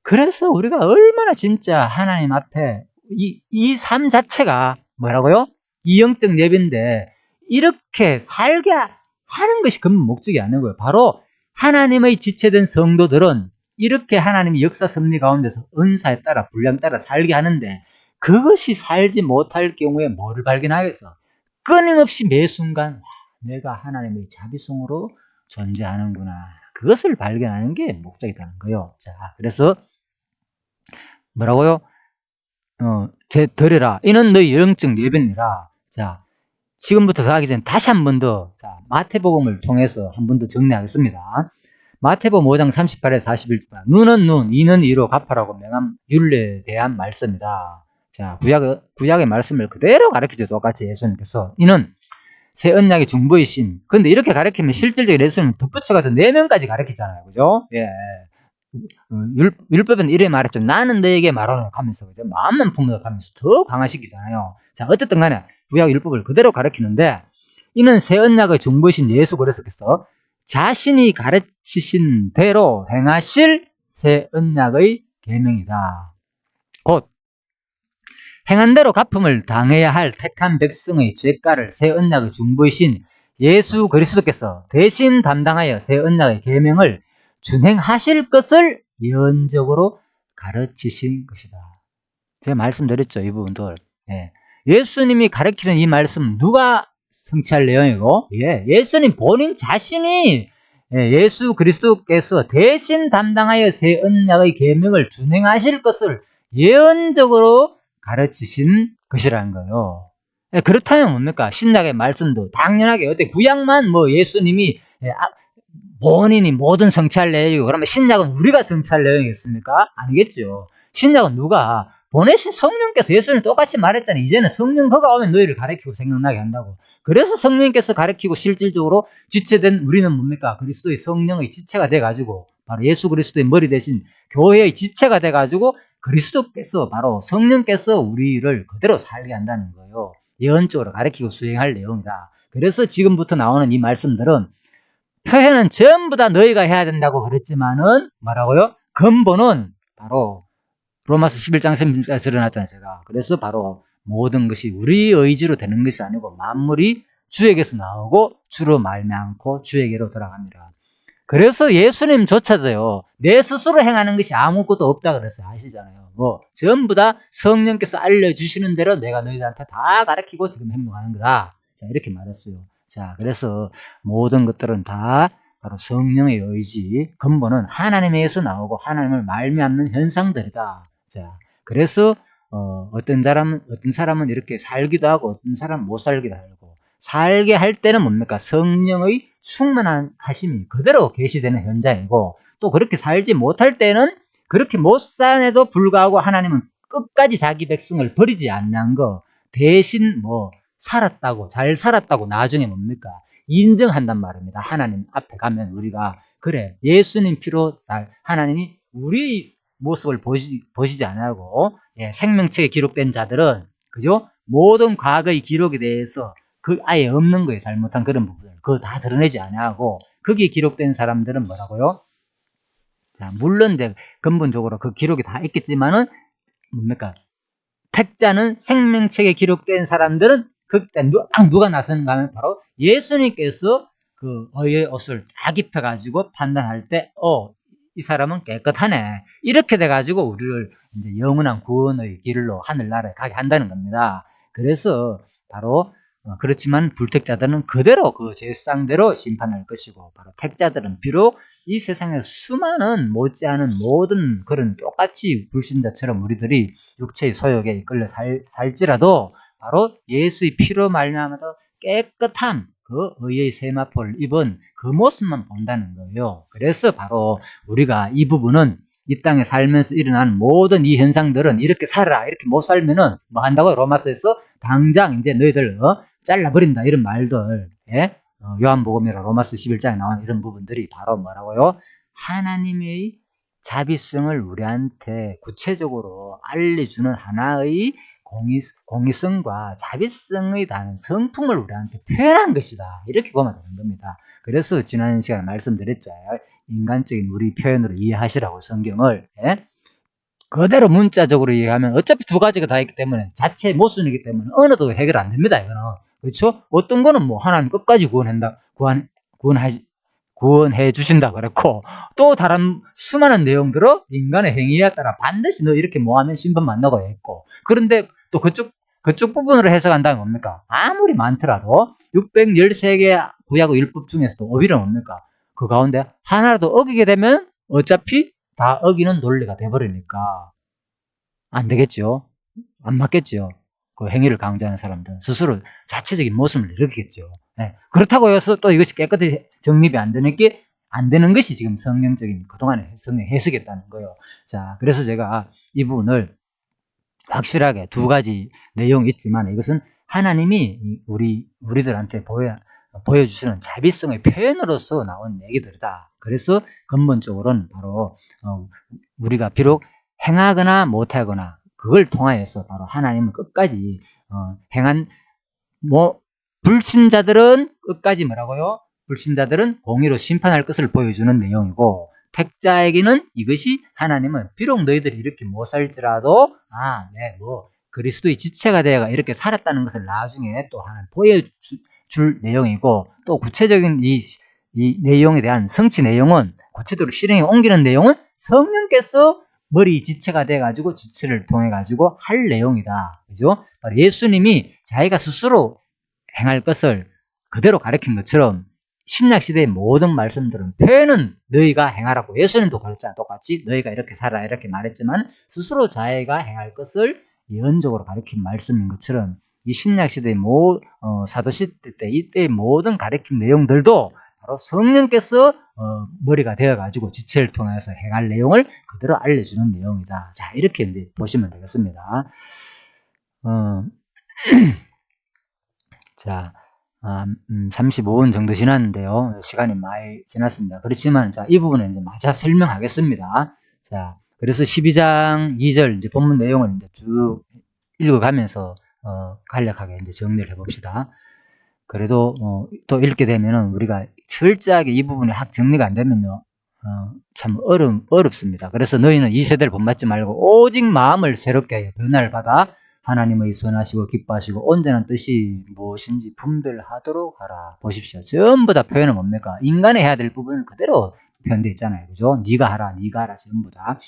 그래서 우리가 얼마나 진짜 하나님 앞에 이 삶 자체가 뭐라고요? 이 영적 예배인데 이렇게 살게 하는 것이 근본 목적이 아니고요. 바로 하나님의 지체된 성도들은 이렇게 하나님의 역사 섭리 가운데서 은사에 따라 분량 따라 살게 하는데, 그것이 살지 못할 경우에 뭐를 발견하겠어? 끊임없이 매 순간 내가 하나님의 자비성으로 존재하는구나. 그것을 발견하는 게 목적이라는 거예요. 자, 그래서 뭐라고요? 드려라. 이는 너희 영적 예배니라. 자, 지금부터 더 하기 전에 다시 한 번 더, 자, 마태복음을 통해서 한 번 더 정리하겠습니다. 마태복음 5장 38에서 41절. 눈은 눈, 이는 이로 갚아라고 명한 율례에 대한 말씀이다. 자, 구약의 말씀을 그대로 가르치죠. 똑같이 예수님께서. 이는 새 언약의 중보이신. 근데 이렇게 가르치면 실질적으로 예수님은 덧붙여가지고 4명까지 가르치잖아요. 그죠? 예. 율법은 이래 말했죠. 나는 너에게 말하노 하면서, 그죠? 마음만 품어 하면서 더 강화시키잖아요. 자, 어쨌든 간에 구약 율법을 그대로 가르치는데, 이는 새 언약의 중보이신 예수 그리스도께서 자신이 가르치신 대로 행하실 새 언약의 계명이다. 곧 행한 대로 갚음을 당해야 할 택한 백성의 죄가를 새 언약의 중보이신 예수 그리스도께서 대신 담당하여 새 언약의 계명을 준행하실 것을 예언적으로 가르치신 것이다. 제가 말씀드렸죠, 이 부분들. 예. 예수님이 가르치는 이 말씀 누가 성취할 내용이고, 예수님 본인 자신이 예수 그리스도께서 대신 담당하여 새 언약의 계명을 준행하실 것을 예언적으로 가르치신 것이라는 거예요. 그렇다면 뭡니까? 신약의 말씀도 당연하게 어때 구약만 뭐 예수님이 본인이 모든 성취할 내용이고, 그러면 신약은 우리가 성취할 내용이겠습니까? 아니겠죠. 신약은 누가 보내신 성령께서, 예수님 똑같이 말했잖아요. 이제는 성령 그가 오면 너희를 가르치고 생각나게 한다고. 그래서 성령께서 가르치고 실질적으로 지체된 우리는 뭡니까? 그리스도의 성령의 지체가 돼가지고 바로 예수 그리스도의 머리 대신 교회의 지체가 돼가지고 그리스도께서 바로 성령께서 우리를 그대로 살게 한다는 거예요. 예언적으로 가르치고 수행할 내용이다. 그래서 지금부터 나오는 이 말씀들은 표현은 전부 다 너희가 해야 된다고 그랬지만은 뭐라고요? 근본은 바로 로마서 11장 16절에 드러났잖아요, 제가. 그래서 바로 모든 것이 우리 의지로 되는 것이 아니고 만물이 주에게서 나오고 주로 말미암고 주에게로 돌아갑니다. 그래서 예수님조차도요, 내 스스로 행하는 것이 아무것도 없다 그랬어요. 아시잖아요. 뭐 전부 다 성령께서 알려주시는 대로 내가 너희들한테 다 가르치고 지금 행동하는 거다. 자, 이렇게 말했어요. 자, 그래서 모든 것들은 다 바로 성령의 의지, 근본은 하나님에서 나오고 하나님을 말미암는 현상들이다. 자, 그래서 어떤 사람은 이렇게 살기도 하고 어떤 사람은 못 살기도 하고, 살게 할 때는 뭡니까? 성령의 충만한 하심이 그대로 계시되는 현장이고, 또 그렇게 살지 못할 때는 그렇게 못 사내도 불구하고 하나님은 끝까지 자기 백성을 버리지 않는 거, 대신 뭐 살았다고, 잘 살았다고 나중에 뭡니까? 인정한단 말입니다. 하나님 앞에 가면 우리가, 그래, 예수님 피로 하나님이 우리 모습을 보시지 않고, 생명책에 기록된 자들은, 그죠? 모든 과거의 기록에 대해서 아예 없는 거예요. 잘못한 그런 부분을. 그거 다 드러내지 않고, 거기에 기록된 사람들은 뭐라고요? 자, 물론 이제 근본적으로 그 기록이 다 있겠지만은, 뭡니까? 택자는 생명책에 기록된 사람들은 누가 나서는가 하면 바로 예수님께서 그 의의 옷을 딱 입혀가지고 판단할 때, 이 사람은 깨끗하네. 이렇게 돼가지고 우리를 이제 영원한 구원의 길로 하늘나라에 가게 한다는 겁니다. 그래서 바로 그렇지만 불택자들은 그대로 그 죄상대로 심판할 것이고, 바로 택자들은 비록 이 세상에 수많은 못지않은 모든 그런 똑같이 불신자처럼 우리들이 육체의 소욕에 이끌려 살지라도 바로 예수의 피로 말미암아서 깨끗함, 그 의의 세마포를 입은 그 모습만 본다는 거예요. 그래서 바로 우리가 이 부분은 이 땅에 살면서 일어나는 모든 이 현상들은 이렇게 살아라, 이렇게 못 살면은 뭐 한다고요? 로마서에서 당장 이제 너희들 잘라버린다, 이런 말들, 요한복음이나 로마서 11장에 나오는 이런 부분들이 바로 뭐라고요? 하나님의 자비성을 우리한테 구체적으로 알려주는 하나의 공의성과 자비성의 다른 성품을 우리한테 표현한 것이다. 이렇게 보면 되는 겁니다. 그래서 지난 시간에 말씀드렸죠. 인간적인 우리 표현으로 이해하시라고 성경을. 그대로 문자적으로 이해하면 어차피 두 가지가 다 있기 때문에, 자체 모순이기 때문에 어느도 해결 안 됩니다. 이거는. 그렇죠? 어떤 거는 뭐 하나님 끝까지 구원해 주신다 그랬고, 또 다른 수많은 내용들은 인간의 행위에 따라 반드시 너 이렇게 뭐하면 심판 만나고 했고, 그런데 또 그쪽 부분으로 해석한다면 뭡니까? 아무리 많더라도 613개 구약의 율법 중에서도 오히려 뭡니까? 그 가운데 하나라도 어기게 되면 어차피 다 어기는 논리가 돼버리니까 안 되겠죠. 안 맞겠죠. 그 행위를 강조하는 사람들은 스스로 자체적인 모습을 일으키겠죠. 그렇다고 해서 또 이것이 깨끗이 정립이 안 되는 것이 지금 성경적인 그동안의 성경 해석이었다는 거예요. 자, 그래서 제가 이 부분을 확실하게 두 가지 내용이 있지만, 이것은 하나님이 우리들한테 보여주시는 자비성의 표현으로서 나온 얘기들이다. 그래서 근본적으로는 바로 우리가 비록 행하거나 못하거나 그걸 통하여서 바로 하나님은 끝까지 행한 불신자들은 끝까지 뭐라고요? 불신자들은 공의로 심판할 것을 보여주는 내용이고, 택자에게는 이것이 하나님은 비록 너희들이 이렇게 못 살지라도 그리스도의 지체가 되어가 이렇게 살았다는 것을 나중에 또 하나 보여줄 내용이고, 또 구체적인 이 내용에 대한 성취 내용은 구체적으로 실행에 옮기는 내용은 성령께서 머리 지체가 돼가지고 지체를 통해가지고 할 내용이다. 그죠? 예수님이 자기가 스스로 행할 것을 그대로 가르친 것처럼 신약시대의 모든 말씀들은 표현은 너희가 행하라고, 예수님도 그랬잖아. 똑같이 너희가 이렇게 살아 이렇게 말했지만 스스로 자기가 행할 것을 예언적으로 가르친 말씀인 것처럼 이 신약시대의 사도시대 때 이때의 모든 가르친 내용들도 바로 성령께서 머리가 되어가지고 지체를 통해서 행할 내용을 그대로 알려주는 내용이다. 자, 이렇게 이제 보시면 되겠습니다. 자, 35분 정도 지났는데요. 시간이 많이 지났습니다. 그렇지만, 자, 이 부분은 이제 마저 설명하겠습니다. 자, 그래서 12장 2절 이제 본문 내용을 이제 쭉 읽어가면서, 간략하게 이제 정리를 해봅시다. 그래도, 또 읽게 되면은 우리가 철저하게 이 부분이 정리가 안 되면요, 참 어렵습니다. 그래서 너희는 이 세대를 본받지 말고 오직 마음을 새롭게 하여 변화를 받아 하나님의 선하시고 기뻐하시고 온전한 뜻이 무엇인지 분별하도록 하라. 보십시오. 전부 다 표현은 뭡니까? 인간이 해야 될 부분은 그대로 표현되어 있잖아요. 그죠? 네가 하라, 전부 다.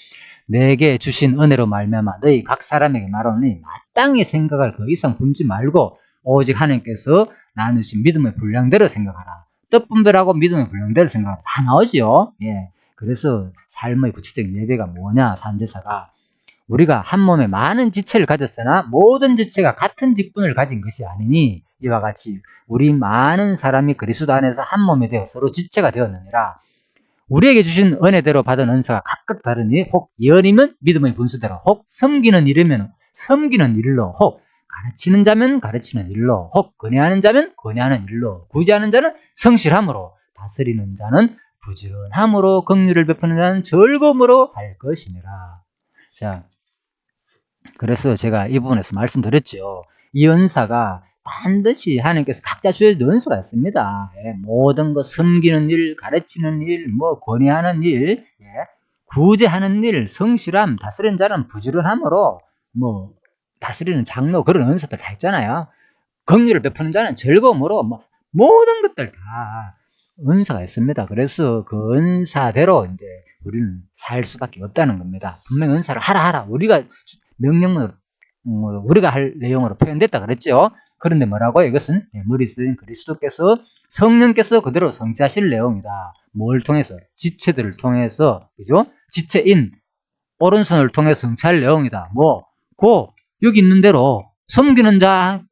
내게 주신 은혜로 말미암아 너희 각 사람에게 말하노니 마땅히 생각할 그 이상 품지 말고 오직 하나님께서 나누신 믿음의 분량대로 생각하라. 뜻 분별하고 믿음의 분량대로 생각하라. 다 나오지요. 예. 그래서 삶의 구체적인 예배가 뭐냐? 산제사가 우리가 한 몸에 많은 지체를 가졌으나 모든 지체가 같은 직분을 가진 것이 아니니 이와 같이 우리 많은 사람이 그리스도 안에서 한 몸이 되어 서로 지체가 되었느니라. 우리에게 주신 은혜대로 받은 은사가 각각 다르니 혹 예언이면 믿음의 분수대로, 혹 섬기는 일이면 섬기는 일로, 혹 가르치는 자면 가르치는 일로, 혹 권해하는 자면 권해하는 일로, 구제하는 자는 성실함으로, 다스리는 자는 부지런함으로, 긍휼을 베푸는 자는 즐거움으로 할 것이니라. 자, 그래서 제가 이 부분에서 말씀드렸죠. 이 은사가 반드시 하나님께서 각자 주신 은사가 있습니다. 예, 모든 것 섬기는 일, 가르치는 일, 권해하는 일, 예, 구제하는 일, 성실함, 다스리는 자는 부지런함으로, 다스리는 장로 그런 은사들 다 있잖아요. 긍휼을 베푸는 자는 즐거움으로, 모든 것들 다 은사가 있습니다. 그래서 그 은사대로 이제 우리는 살 수밖에 없다는 겁니다. 분명 은사를 하라. 우리가 명령으로 우리가 할 내용으로 표현됐다 그랬죠. 그런데 뭐라고요? 이것은 머리 쓰인 그리스도께서 성령께서 그대로 성취하실 내용이다. 뭘 통해서? 지체들을 통해서, 그죠? 지체인 오른손을 통해서 성취할 내용이다. 여기 있는 대로 섬기는 자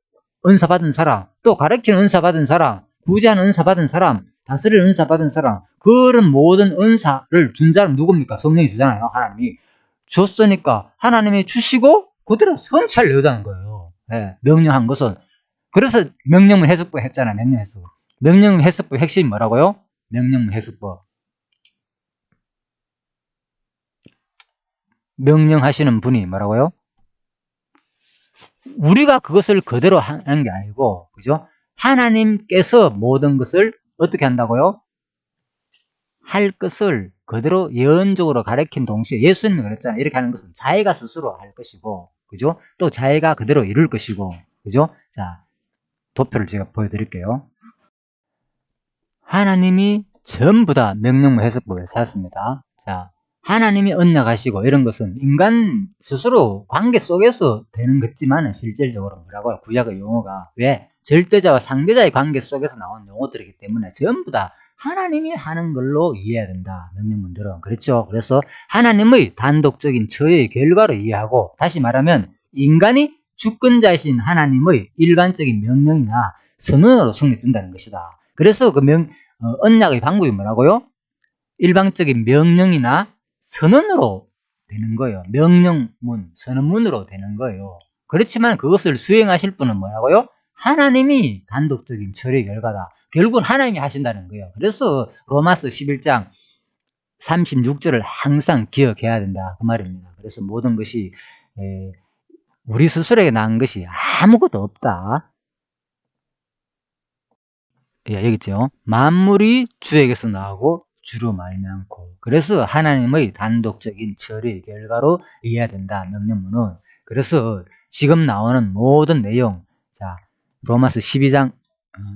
은사 받은 사람, 또 가르치는 은사 받은 사람, 구제하는 은사 받은 사람, 다스리는 은사 받은 사람, 그런 모든 은사를 준 사람 누굽니까? 성령이 주잖아요. 하나님이 줬으니까 하나님이 주시고 그대로 성취하려 하자는 거예요. 네, 명령한 것은. 그래서 명령문 해석법 했잖아요. 명령문 해석법 핵심이 뭐라고요? 명령문 해석법. 명령하시는 분이 뭐라고요? 우리가 그것을 그대로 하는 게 아니고, 그죠? 하나님께서 모든 것을 어떻게 한다고요? 할 것을 그대로 예언적으로 가르친 동시에 예수님이 그랬잖아요. 이렇게 하는 것은 자기가 스스로 할 것이고, 그죠? 또 자기가 그대로 이룰 것이고, 그죠? 자, 도표를 제가 보여드릴게요. 하나님이 전부 다 명령문 해석법을 샀습니다. 자, 하나님이 언약하시고 이런 것은 인간 스스로 관계 속에서 되는 것지만 실질적으로 뭐라고요? 구약의 용어가 왜? 절대자와 상대자의 관계 속에서 나온 용어들이기 때문에 전부 다 하나님이 하는 걸로 이해해야 된다. 명령문들은. 그렇죠? 그래서 하나님의 단독적인 처의 결과로 이해하고, 다시 말하면 인간이 주권자이신 하나님의 일반적인 명령이나 선언으로 성립된다는 것이다. 그래서 그 언약의 방법이 뭐라고요? 일방적인 명령이나 선언으로 되는 거예요. 명령문, 선언문으로 되는 거예요. 그렇지만 그것을 수행하실 분은 뭐라고요? 하나님이 단독적인 처리의 결과다. 결국은 하나님이 하신다는 거예요. 그래서 로마서 11장 36절을 항상 기억해야 된다. 그 말입니다. 그래서 모든 것이 우리 스스로에게 난 것이 아무것도 없다. 예, 여기 있죠. 만물이 주에게서 나오고 주로 말미암고. 그래서 하나님의 단독적인 처리 결과로 이해해야 된다. 명령문은. 그래서 지금 나오는 모든 내용, 자, 로마서 12장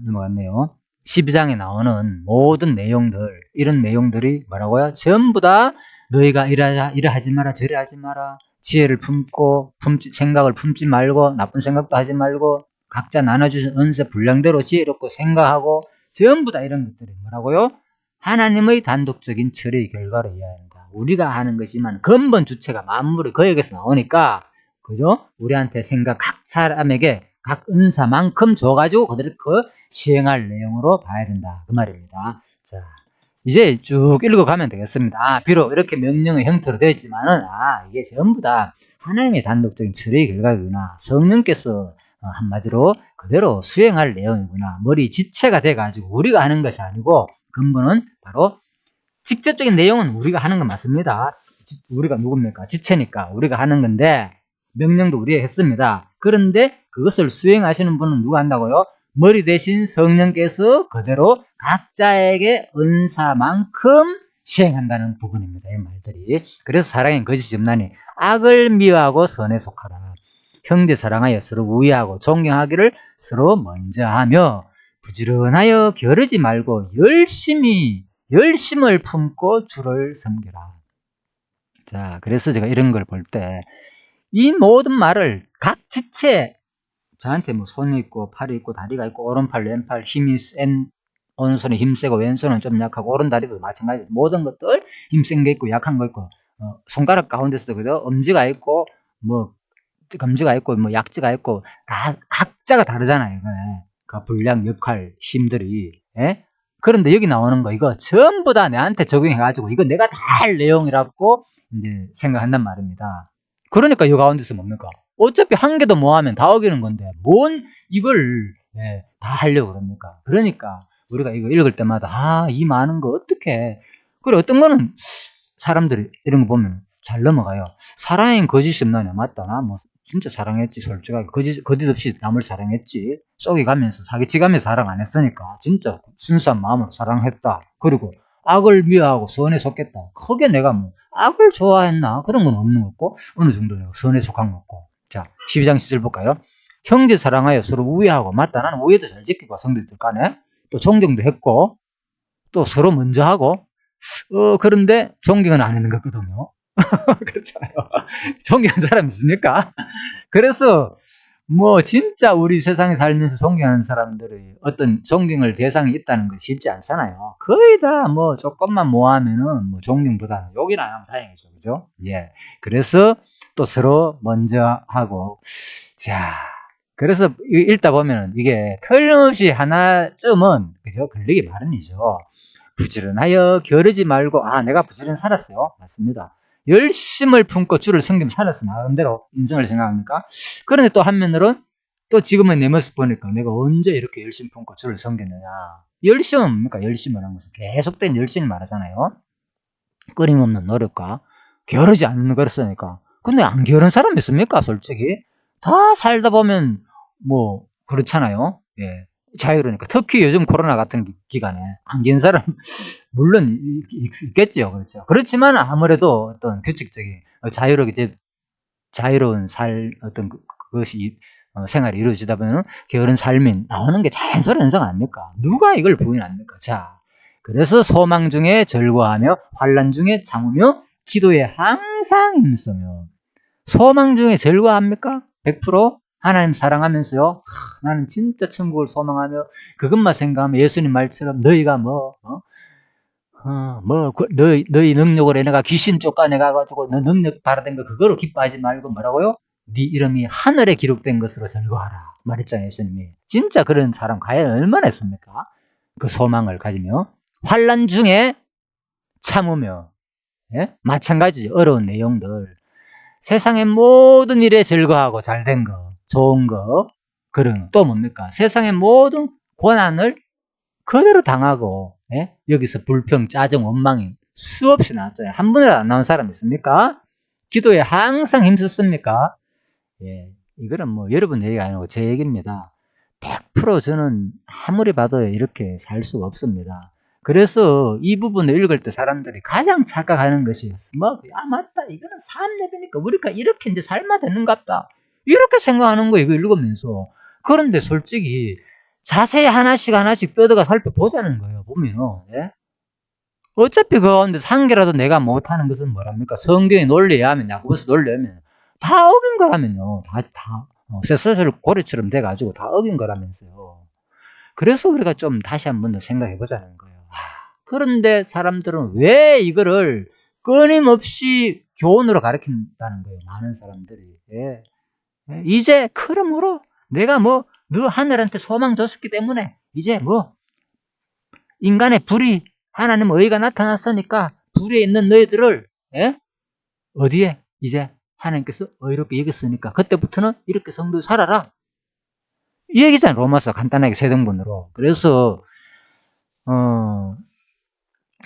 넘어갔네요. 12장에 나오는 모든 내용들, 이런 내용들이 뭐라고요? 전부 다 너희가 이러하지 마라, 저러하지 마라, 지혜를 품고 생각을 품지 말고 나쁜 생각도 하지 말고 각자 나눠주신 은사 분량대로 지혜롭고 생각하고 전부 다 이런 것들이 뭐라고요? 하나님의 단독적인 처리 결과로 이해한다. 우리가 하는 것이지만 근본 주체가 만물의 거역에서 나오니까 그죠? 우리한테 생각 각 사람에게 각 은사만큼 줘가지고 그대로 시행할 내용으로 봐야 된다. 그 말입니다. 자, 이제 쭉 읽어가면 되겠습니다. 비록 이렇게 명령의 형태로 되어 있지만은, 이게 전부 다 하나님의 단독적인 처리의 결과이구나. 성령께서 한마디로 그대로 수행할 내용이구나. 머리 지체가 돼가지고 우리가 하는 것이 아니고 근본은 바로 직접적인 내용은 우리가 하는 건 맞습니다. 우리가 누굽니까? 지체니까 우리가 하는 건데 명령도 우리가 했습니다. 그런데 그것을 수행하시는 분은 누가 한다고요? 머리 대신 성령께서 그대로 각자에게 은사만큼 시행한다는 부분입니다. 이 말들이. 그래서 사랑엔 거짓이 없나니 악을 미워하고 선에 속하라. 형제 사랑하여 서로 우애하고 존경하기를 서로 먼저 하며 부지런하여 게으르지 말고 열심을 품고 주를 섬기라. 자, 그래서 제가 이런 걸 볼 때 이 모든 말을 각 지체, 저한테 뭐 손이 있고 팔이 있고 다리가 있고 오른팔 왼팔 힘이 센 오른손이 힘세고 왼손은 좀 약하고 오른다리도 마찬가지로 모든 것들 힘센 게 있고 약한 거 있고 손가락 가운데서도 그죠? 엄지가 있고 뭐 검지가 있고 뭐 약지가 있고 다 각자가 다르잖아요. 그 분량 역할 힘들이. 예? 그런데 여기 나오는 거 이거 전부 다 내한테 적용해가지고 이거 내가 다 할 내용이라고 이제 생각한단 말입니다. 그러니까 이 가운데서 뭡니까? 어차피 한 개도 뭐 하면 다 어기는 건데 뭔 이걸 다 하려고 그럽니까? 그러니까 우리가 이거 읽을 때마다 이 많은 거 어떻게 그래 어떤 거는 사람들이 이런 거 보면 잘 넘어가요. 사랑엔 거짓이 없나냐? 맞다. 나 뭐 진짜 사랑했지. 솔직하게 거짓 없이 남을 사랑했지. 속이가면서 사기치가면서 사랑 안 했으니까 진짜 순수한 마음으로 사랑했다. 그리고 악을 미워하고 선에 속겠다. 크게 내가 뭐 악을 좋아했나? 그런 건 없는 것 같고 어느 정도 내가 선에 속한 것 같고. 자, 12장 10절 볼까요? 형제 사랑하여 서로 우애하고 맞다. 나는 우애도 잘 지키고 성도들 간에 또 존경도 했고 또 서로 먼저 하고 그런데 존경은 안 하는 것 같거든요. 그렇잖아요. 존경하는 사람 있습니까? 그래서 뭐 진짜 우리 세상에 살면서 존경하는 사람들이 어떤 존경을 대상이 있다는 건 쉽지 않잖아요. 거의 다 뭐 조금만 모하면은 뭐 존경보다는 욕이나 안 하면 다행이죠. 그죠? 예. 그래서 또 서로 먼저 하고 자. 그래서 읽다 보면 이게 틀림없이 하나쯤은 그죠? 걸리기 마련이죠. 부지런하여 게으르지 말고 내가 부지런히 살았어요. 맞습니다. 열심을 품고 주를 섬기며 살았어. 나름대로 인정을 생각합니까? 그런데 또 한면으로는 또 지금의 내 모습 보니까 내가 언제 이렇게 열심 품고 주를 섬겼느냐. 열심은 뭡니까? 열심을 하는 것은 계속된 열심을 말하잖아요. 끊임없는 노력과 게으르지 않는 것이니까. 근데 안 게으른 사람 있습니까? 솔직히. 다 살다 보면 뭐 그렇잖아요. 예. 자유로우니까. 특히 요즘 코로나 같은 기간에 안 게으른 사람 물론 있겠지요. 그렇죠. 그렇지만 아무래도 어떤 규칙적인 자유로운 어떤 그것이 생활이 이루어지다 보면 게으른 삶이 나오는 게 자연스러운 현상 아닙니까? 누가 이걸 부인합니까? 자, 그래서 소망 중에 절거하며 환난 중에 참으며 기도에 항상 힘쓰며 소망 중에 절거합니까? 100%? 하나님 사랑하면서요. 나는 진짜 천국을 소망하며 그것만 생각하면 예수님 말처럼 너희가 너희 능력으로 내가 귀신 쫓아내가지고 너 능력 발휘된 거 그거로 기뻐하지 말고 뭐라고요? 네 이름이 하늘에 기록된 것으로 절거하라 말했잖아요. 예수님이. 진짜 그런 사람 과연 얼마나 있습니까? 그 소망을 가지며 환난 중에 참으며 마찬가지죠. 어려운 내용들 세상의 모든 일에 즐거워하고 잘된 거 좋은 거 그런 또 뭡니까? 세상의 모든 고난을 그대로 당하고 여기서 불평, 짜증, 원망이 수없이 나왔잖아요. 한 번이라도 안 나온 사람 있습니까? 기도에 항상 힘썼습니까? 예, 이거는 뭐 여러분 얘기가 아니고 제 얘기입니다. 100% 저는 아무리 봐도 이렇게 살 수가 없습니다. 그래서 이 부분을 읽을 때 사람들이 가장 착각하는 것이 맞다. 이거는 삶내비니까 우리가 이렇게 이제 삶아 되는갑다. 이렇게 생각하는 거 이거 읽으면서. 그런데 솔직히 자세히 하나씩 뜯어가 살펴보자는 거예요. 보면은. 예? 어차피 그 가운데 한 개라도 내가 못하는 것은 뭐랍니까? 성경의 논리에 하면, 야고보서 논리에 하면 다 어긴 거라면요. 쇠사슬 고리처럼 돼가지고 다 어긴 거라면서요. 그래서 우리가 좀 다시 한번 더 생각해 보자는 거예요. 그런데 사람들은 왜 이거를 끊임없이 교훈으로 가르친다는 거예요. 많은 사람들이. 예. 이제 그러므로 내가 너 하늘한테 소망 줬었기 때문에 이제 인간의 불이 하나님 의가 나타났으니까 불에 있는 너희들을 어디에 이제 하나님께서 의롭게 여겼으니까 그때부터는 이렇게 성도로 살아라. 이 얘기잖아요. 로마서 간단하게 세 등분으로. 그래서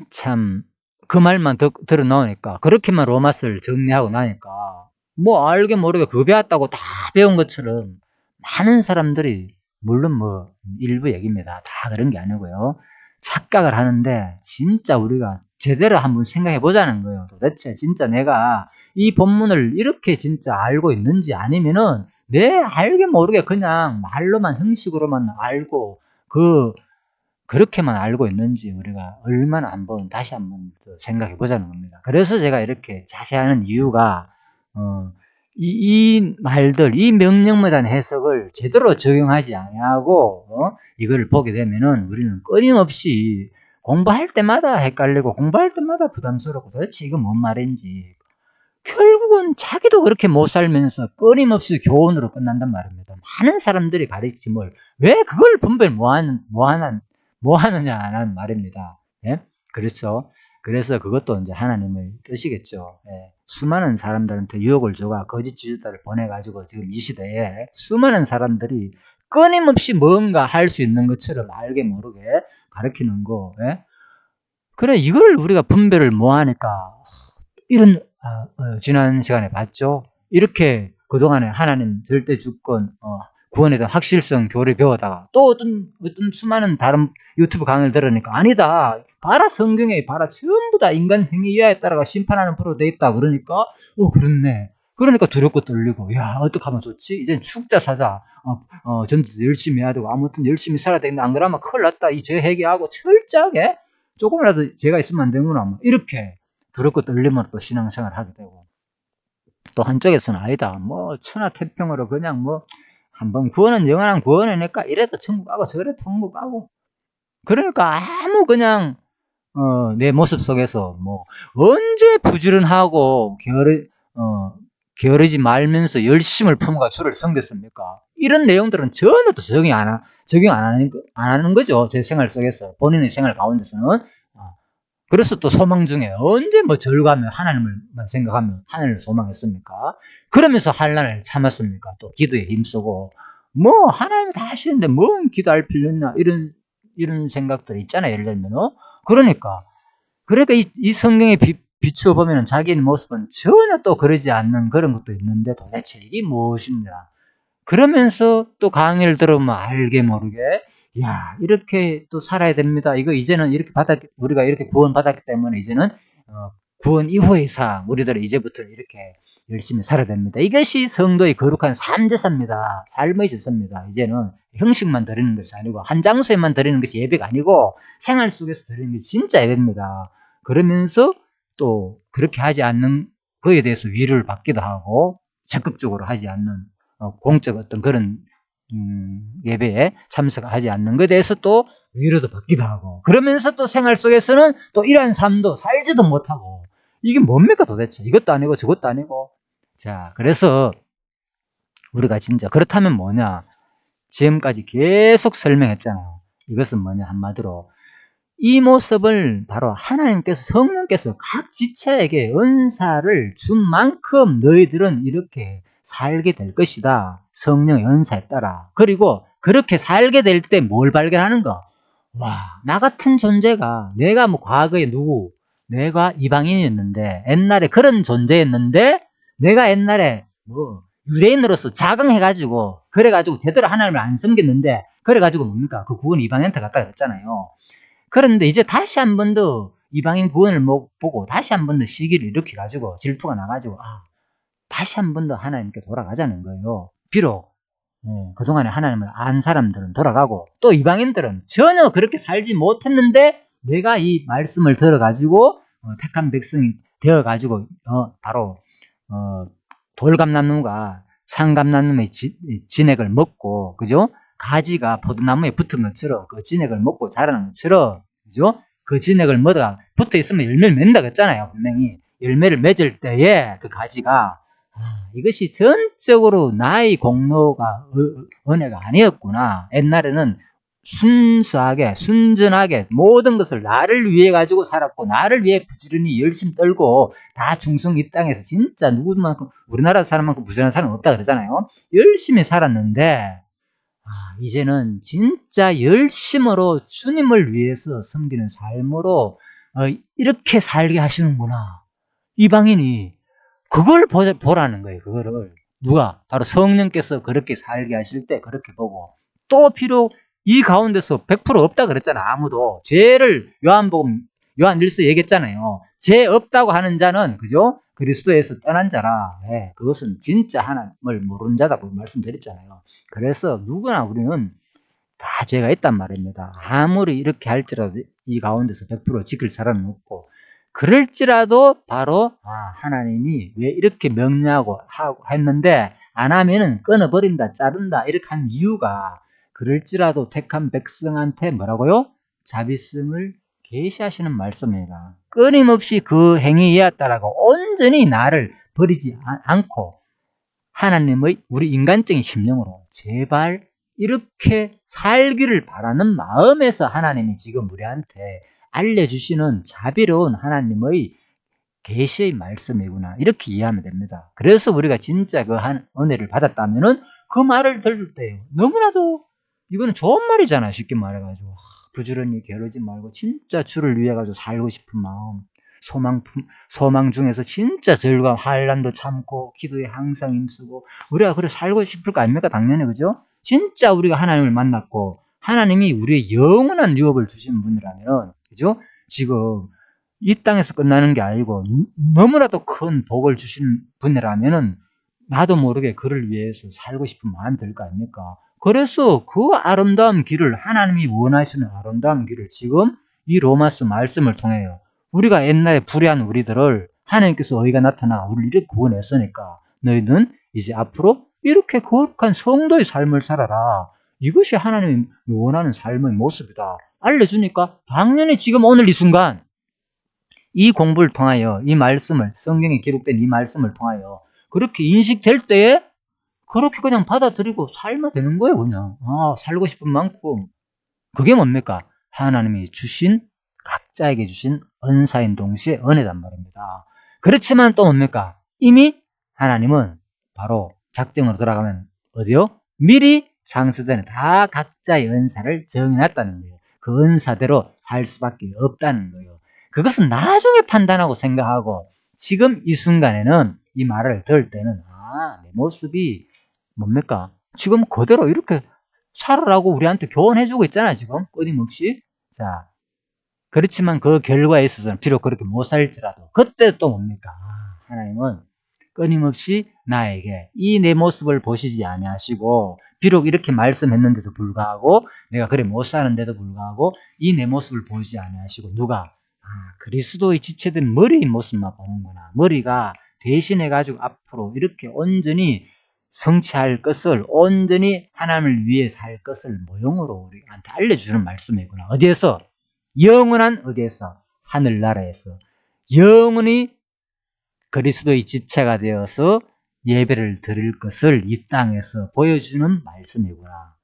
참 그 말만 들어 놓으니까 그렇게만 로마서를 정리하고 나니까 알게 모르게 그거 배웠다고 다 배운 것처럼 많은 사람들이 물론 일부 얘기입니다. 다 그런 게 아니고요. 착각을 하는데 진짜 우리가 제대로 한번 생각해 보자는 거예요. 도대체 진짜 내가 이 본문을 이렇게 진짜 알고 있는지 아니면은 내 알게 모르게 그냥 말로만 형식으로만 알고 그렇게만 알고 있는지 우리가 얼마나 다시 한번 생각해 보자는 겁니다. 그래서 제가 이렇게 자세하는 이유가 이 말들, 이 명령에 대한 해석을 제대로 적용하지 아니하고 이걸 보게 되면은 우리는 끊임없이 공부할 때마다 헷갈리고 공부할 때마다 부담스럽고 도대체 이거 뭔 말인지 결국은 자기도 그렇게 못 살면서 끊임없이 교훈으로 끝난단 말입니다. 많은 사람들이 가르침을 왜 그걸 분별 뭐 하느냐는 말입니다. 예? 그렇죠. 그래서 그것도 이제 하나님의 뜻이겠죠. 예. 수많은 사람들한테 유혹을 줘가 거짓 지도자를 보내가지고 지금 이 시대에 수많은 사람들이 끊임없이 뭔가 할 수 있는 것처럼 알게 모르게 가르치는 거. 예? 그래, 이걸 우리가 분별을 뭐 하니까 이런 지난 시간에 봤죠. 이렇게 그동안에 하나님 절대 주권 구원에 대한 확실성 교리 배우다가 또 어떤 수많은 다른 유튜브 강의를 들으니까 아니다. 봐라 성경에 봐라 전부 다 인간 행위 이하에 따라가 심판하는 프로 돼 있다. 그러니까 그렇네. 그러니까 두렵고 떨리고 야 어떻게 하면 좋지? 이젠 축자 사자. 전도 열심히 해야 되고 아무튼 열심히 살아야 되는데 안 그러면 큰일 났다. 이 죄 회개하고 철저하게 조금이라도 죄가 있으면 안 되는구나. 이렇게 두렵고 떨리면 또 신앙생활을 하게 되고 또 한쪽에서는 아니다. 천하태평으로 그냥 한번 구원은 영원한 구원이니까 이래도 천국 가고 저래도 천국 가고 그러니까 아무 그냥 내 모습 속에서 언제 부지런하고 게으르지 말면서 열심을 품어가 주를 섬겼습니까? 이런 내용들은 전혀 또 적용 안 하는 거죠. 제 생활 속에서 본인의 생활 가운데서는 그래서 또 소망 중에 언제 절가하면 하나님을만 생각하면 하나님을 소망했습니까? 그러면서 환난을 참았습니까? 또 기도에 힘쓰고 하나님이 다 하시는데 뭔 기도할 필요 있나 이런 생각들이 있잖아요. 예를 들면 그러니까 이 성경에 비추어 보면 자기의 모습은 전혀 또 그러지 않는 그런 것도 있는데 도대체 이게 무엇이냐? 그러면서 또 강의를 들으면 알게 모르게 야 이렇게 또 살아야 됩니다. 이거 이제는 우리가 이렇게 구원 받았기 때문에 이제는 구원 이후의 삶 우리들은 이제부터 이렇게 열심히 살아야 됩니다. 이것이 성도의 거룩한 삶제사입니다. 삶의 제사입니다. 이제는 형식만 드리는 것이 아니고 한 장소에만 드리는 것이 예배가 아니고 생활 속에서 드리는 것이 진짜 예배입니다. 그러면서 또 그렇게 하지 않는 거에 대해서 위로를 받기도 하고 적극적으로 하지 않는 공적 어떤 그런 예배에 참석하지 않는 것에 대해서 또 위로도 받기도 하고 그러면서 또 생활 속에서는 또 이러한 삶도 살지도 못하고 이게 뭡니까 도대체 이것도 아니고 저것도 아니고 자 그래서 우리가 진짜 그렇다면 뭐냐 지금까지 계속 설명했잖아요. 이것은 뭐냐 한마디로 이 모습을 바로 하나님께서 성령께서 각 지체에게 은사를 준 만큼 너희들은 이렇게 살게 될 것이다. 성령의 은사에 따라. 그리고 그렇게 살게 될 때 뭘 발견하는가? 와, 나 같은 존재가 내가 뭐 과거에 내가 이방인이었는데 옛날에 그런 존재였는데 내가 옛날에 뭐 유대인으로서 자긍해가지고 그래가지고 제대로 하나님을 안 섬겼는데 그래가지고 뭡니까? 그 구원 이방인한테 갖다 줬잖아요. 그런데 이제 다시 한 번 더 이방인 구원을 보고 다시 한 번 더 시기를 일으켜가지고 질투가 나가지고 다시 한 번 더 하나님께 돌아가자는 거예요. 비록 그동안에 하나님을 안 사람들은 돌아가고 또 이방인들은 전혀 그렇게 살지 못했는데 내가 이 말씀을 들어가지고 택한 백성이 되어가지고 바로 돌감나무가 상감나무의 진액을 먹고 그죠? 가지가 포도나무에 붙은 것처럼 그 진액을 먹고 자라는 것처럼 그죠? 그 진액을 먹다가 붙어 있으면 열매를 맺는다고 했잖아요. 분명히 열매를 맺을 때에 그 가지가 이것이 전적으로 나의 공로가 은혜가 아니었구나. 옛날에는 순수하게 순전하게 모든 것을 나를 위해 가지고 살았고 나를 위해 부지런히 열심히 떨고 다 충성 이 땅에서 진짜 누구만큼 우리나라 사람만큼 부지런한 사람은 없다 그러잖아요. 열심히 살았는데 이제는 진짜 열심으로 주님을 위해서 섬기는 삶으로 이렇게 살게 하시는구나. 이방인이 그걸 보라는 거예요. 그거를 누가 바로 성령께서 그렇게 살게 하실 때 그렇게 보고 또 비록 이 가운데서 100% 없다 그랬잖아. 아무도 죄를 요한 1서 얘기했잖아요. 죄 없다고 하는 자는 그죠? 그리스도에서 떠난 자라. 네, 그것은 진짜 하나님을 모르는 자다고 말씀드렸잖아요. 그래서 누구나 우리는 다 죄가 있단 말입니다. 아무리 이렇게 할지라도 이 가운데서 100% 지킬 사람은 없고 그럴지라도 바로 하나님이 왜 이렇게 명령하고 했는데 안 하면은 끊어버린다 자른다 이렇게 한 이유가 그럴지라도 택한 백성한테 뭐라고요? 자비성을 계시하시는 말씀입니다. 끊임없이 그 행위에 따라고 온전히 나를 버리지 않고 하나님의 우리 인간적인 심령으로 제발 이렇게 살기를 바라는 마음에서 하나님이 지금 우리한테 알려주시는 자비로운 하나님의 계시의 말씀이구나 이렇게 이해하면 됩니다. 그래서 우리가 진짜 그 은혜를 받았다면은 그 말을 들을 때 너무나도 이거는 좋은 말이잖아요. 쉽게 말해가지고 부지런히 게으르지 말고 진짜 주를 위해 가지고 살고 싶은 마음 소망 중에서 진짜 즐거움 환난도 참고 기도에 항상 힘쓰고 우리가 그래 살고 싶을 거 아닙니까? 당연히 그죠? 진짜 우리가 하나님을 만났고 하나님이 우리의 영원한 유업을 주신 분이라면 그죠? 지금 이 땅에서 끝나는 게 아니고 너무나도 큰 복을 주신 분이라면은 나도 모르게 그를 위해서 살고 싶은 마음이 들 거 아닙니까? 그래서 그 아름다운 길을 하나님이 원하시는 아름다운 길을 지금 이 로마서 말씀을 통해요. 우리가 옛날에 불의한 우리들을 하나님께서 어이가 나타나 우리를 이렇게 구원했으니까 너희는 이제 앞으로 이렇게 거룩한 성도의 삶을 살아라. 이것이 하나님이 원하는 삶의 모습이다. 알려주니까 당연히 지금 오늘 이 순간 이 공부를 통하여 이 말씀을 성경에 기록된 이 말씀을 통하여 그렇게 인식될 때에 그렇게 그냥 받아들이고 살면 되는 거예요. 그냥 살고 싶은 만큼 그게 뭡니까? 하나님이 주신 각자에게 주신 은사인 동시에 은혜단 말입니다. 그렇지만 또 뭡니까? 이미 하나님은 바로 작정으로 돌아가면 어디요? 미리 상수되는 다 각자의 은사를 정해놨다는 거예요. 그 은사대로 살 수밖에 없다는 거예요. 그것은 나중에 판단하고 생각하고 지금 이 순간에는 이 말을 들을 때는 내 모습이 뭡니까? 지금 그대로 이렇게 살으라고 우리한테 교훈해주고 있잖아, 지금. 끊임없이. 자, 그렇지만 그 결과에 있어서는 비록 그렇게 못 살지라도, 그때 또 뭡니까? 하나님은 끊임없이 나에게 이 내 모습을 보시지 아니하시고, 비록 이렇게 말씀했는데도 불구하고, 내가 그래 못 사는데도 불구하고, 이 내 모습을 보지 아니하시고, 누가? 그리스도의 지체된 머리의 모습만 보는구나. 머리가 대신해가지고 앞으로 이렇게 온전히 성취할 것을 온전히 하나님을 위해 살 것을 모형으로 우리한테 알려주는 말씀이구나. 어디에서? 영원한 어디에서? 하늘나라에서. 영원히 그리스도의 지체가 되어서 예배를 드릴 것을 이 땅에서 보여주는 말씀이구나.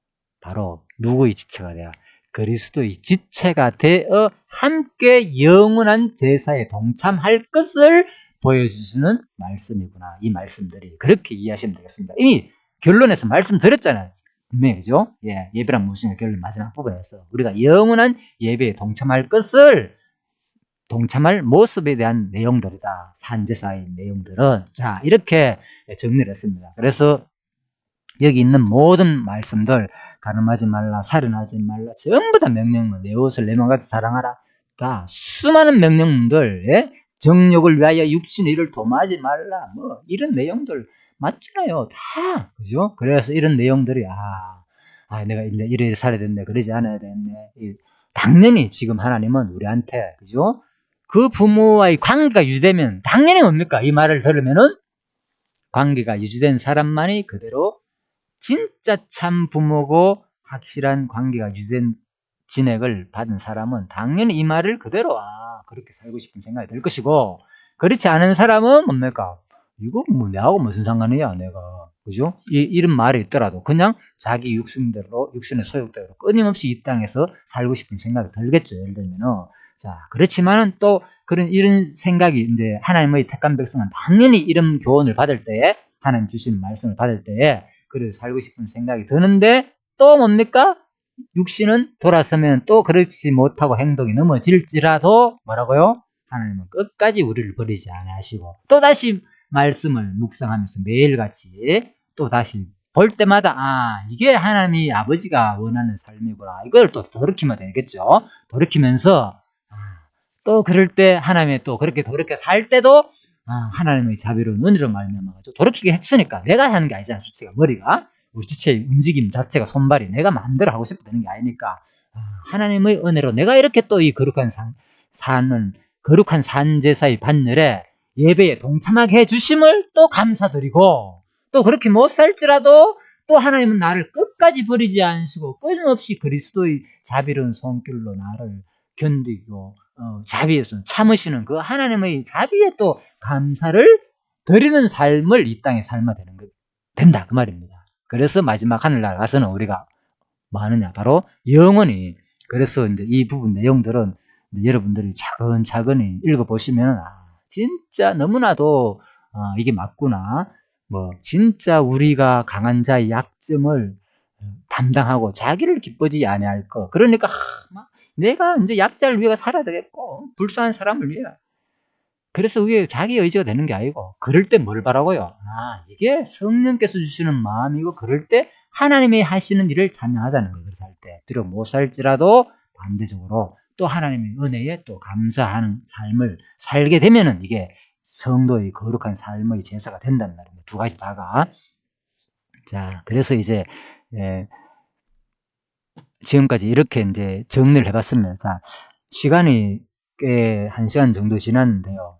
바로 누구의 지체가 되어? 그리스도의 지체가 되어 함께 영원한 제사에 동참할 것을 보여주시는 말씀이구나. 이 말씀들이. 그렇게 이해하시면 되겠습니다. 이미 결론에서 말씀드렸잖아요. 분명히, 그죠? 예, 예배란 무엇인가 결론 마지막 부분에서. 우리가 영원한 예배에 동참할 모습에 대한 내용들이다. 산제사의 내용들은. 자, 이렇게 정리를 했습니다. 그래서 여기 있는 모든 말씀들, 가늠하지 말라, 살인하지 말라, 전부 다 명령문, 내 옷을 내 몸같이 사랑하라. 다 수많은 명령문들, 예? 정욕을 위하여 육신의 일을 도마하지 말라, 뭐 이런 내용들 맞잖아요. 다, 그죠? 그래서 이런 내용들이 내가 이제 이래 살아야 되는데 그러지 않아야 되는데, 당연히 지금 하나님은 우리한테, 그죠? 그 부모와의 관계가 유지되면 당연히 뭡니까? 이 말을 들으면은 관계가 유지된 사람만이 그대로 진짜 참 부모고 확실한 관계가 유지된 진액을 받은 사람은 당연히 이 말을 그대로 그렇게 살고 싶은 생각이 들 것이고, 그렇지 않은 사람은 뭡니까? 이거 뭐 내하고 무슨 상관이야 내가, 그죠? 이런 말이 있더라도 그냥 자기 육신의 소욕대로 끊임없이 이 땅에서 살고 싶은 생각이 들겠죠. 예를 들면은. 자, 그렇지만은 또 이런 생각이 이제 하나님의 택한 백성은 당연히 이런 교훈을 받을 때에, 하나님 주시는 말씀을 받을 때에 그래 살고 싶은 생각이 드는데, 또 뭡니까? 육신은 돌아서면 또 그렇지 못하고 행동이 넘어질지라도 뭐라고요? 하나님은 끝까지 우리를 버리지 않으시고 또다시 말씀을 묵상하면서 매일같이 또다시 볼 때마다 이게 하나님이 아버지가 원하는 삶이구나, 이걸 또 돌이키면 되겠죠. 돌이키면서 또 그럴 때 하나님의 또 그렇게 돌이켜 살 때도 하나님의 자비로운 은혜로 말미암아 돌이키게 했으니까, 내가 하는 게 아니잖아. 주체가, 머리가, 우리 지체의 움직임 자체가, 손발이 내가 마음대로 하고 싶어 되는 게 아니니까 하나님의 은혜로 내가 이렇게 또 이 거룩한 거룩한 산제사의 반열에 예배에 동참하게 해주심을 또 감사드리고, 또 그렇게 못 살지라도 또 하나님은 나를 끝까지 버리지 않으시고 끊임없이 그리스도의 자비로운 손길로 나를 견디고 자비에서 참으시는 그 하나님의 자비에 또 감사를 드리는 삶을 이 땅에 삶아야 된다, 그 말입니다. 그래서 마지막 하늘나라 가서는 우리가 뭐 하느냐, 바로 영원히. 그래서 이제 이 부분 내용들은 이제 여러분들이 차근차근히 읽어보시면 진짜 너무나도 이게 맞구나, 뭐 진짜 우리가 강한 자의 약점을 담당하고 자기를 기뻐지지 아니할 거. 그러니까 내가 이제 약자를 위해 살아야 되겠고, 불쌍한 사람을 위해. 그래서 그게 자기 의지가 되는 게 아니고, 그럴 때 뭘 바라고요? 이게 성령께서 주시는 마음이고, 그럴 때 하나님이 하시는 일을 찬양하자는 거예요. 그래서 할 때 비록 못 살지라도 반대적으로 또 하나님의 은혜에 또 감사하는 삶을 살게 되면은 이게 성도의 거룩한 삶의 제사가 된다는 말입니다. 두 가지 다가. 자, 그래서 이제 지금까지 이렇게 이제 정리를 해봤습니다. 자, 시간이 꽤 1시간 정도 지났는데요.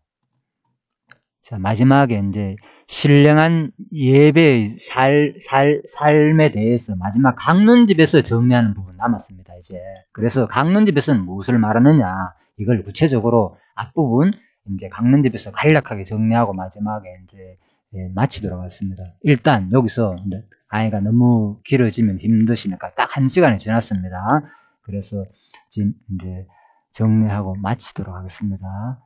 자, 마지막에 이제 신령한 예배의 삶에 대해서 마지막 강론집에서 정리하는 부분 남았습니다. 이제 그래서 강론집에서는 무엇을 말하느냐, 이걸 구체적으로 앞부분 이제 강론집에서 간략하게 정리하고 마지막에 이제 마치도록 하겠습니다. 일단 여기서 강의가 너무 길어지면 힘드시니까 딱 1시간이 지났습니다. 그래서 지금 이제 정리하고 마치도록 하겠습니다.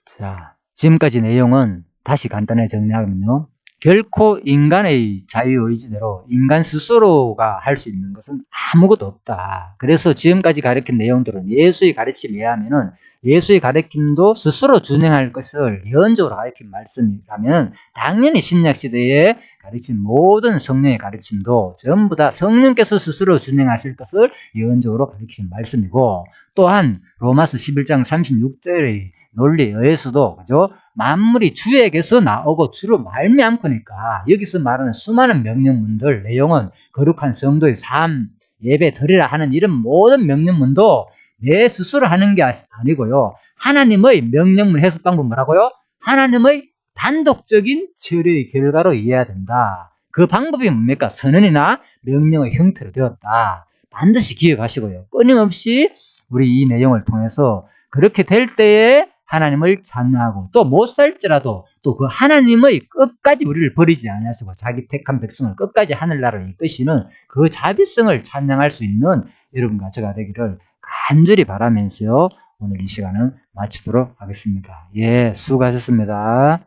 자, 지금까지 내용은 다시 간단하게 정리하면요. 결코 인간의 자유의지대로 인간 스스로가 할 수 있는 것은 아무것도 없다. 그래서 지금까지 가르친 내용들은 예수의 가르침에 의하면은 예수의 가르침도 스스로 준행할 것을 예언적으로 가르친 말씀이라면, 당연히 신약시대에 가르친 모든 성령의 가르침도 전부 다 성령께서 스스로 준행하실 것을 예언적으로 가르친 말씀이고, 또한 로마서 11장 36절의 논리에 의해서도, 그죠? 만물이 주에게서 나오고 주로 말미암으니까 여기서 말하는 수많은 명령문들 내용은 거룩한 성도의 삶, 예배 드리라 하는 이런 모든 명령문도 내 스스로 하는 게 아니고요. 하나님의 명령문 해석 방법 뭐라고요? 하나님의 단독적인 처리의 결과로 이해해야 된다. 그 방법이 뭡니까? 선언이나 명령의 형태로 되었다. 반드시 기억하시고요. 끊임없이 우리 이 내용을 통해서 그렇게 될 때에 하나님을 찬양하고, 또 못 살지라도 또 그 하나님의 끝까지 우리를 버리지 않으시고 자기 택한 백성을 끝까지 하늘나라를 이끄시는 그 자비성을 찬양할 수 있는 여러분과 제가 되기를 간절히 바라면서요. 오늘 이 시간은 마치도록 하겠습니다. 예, 수고하셨습니다.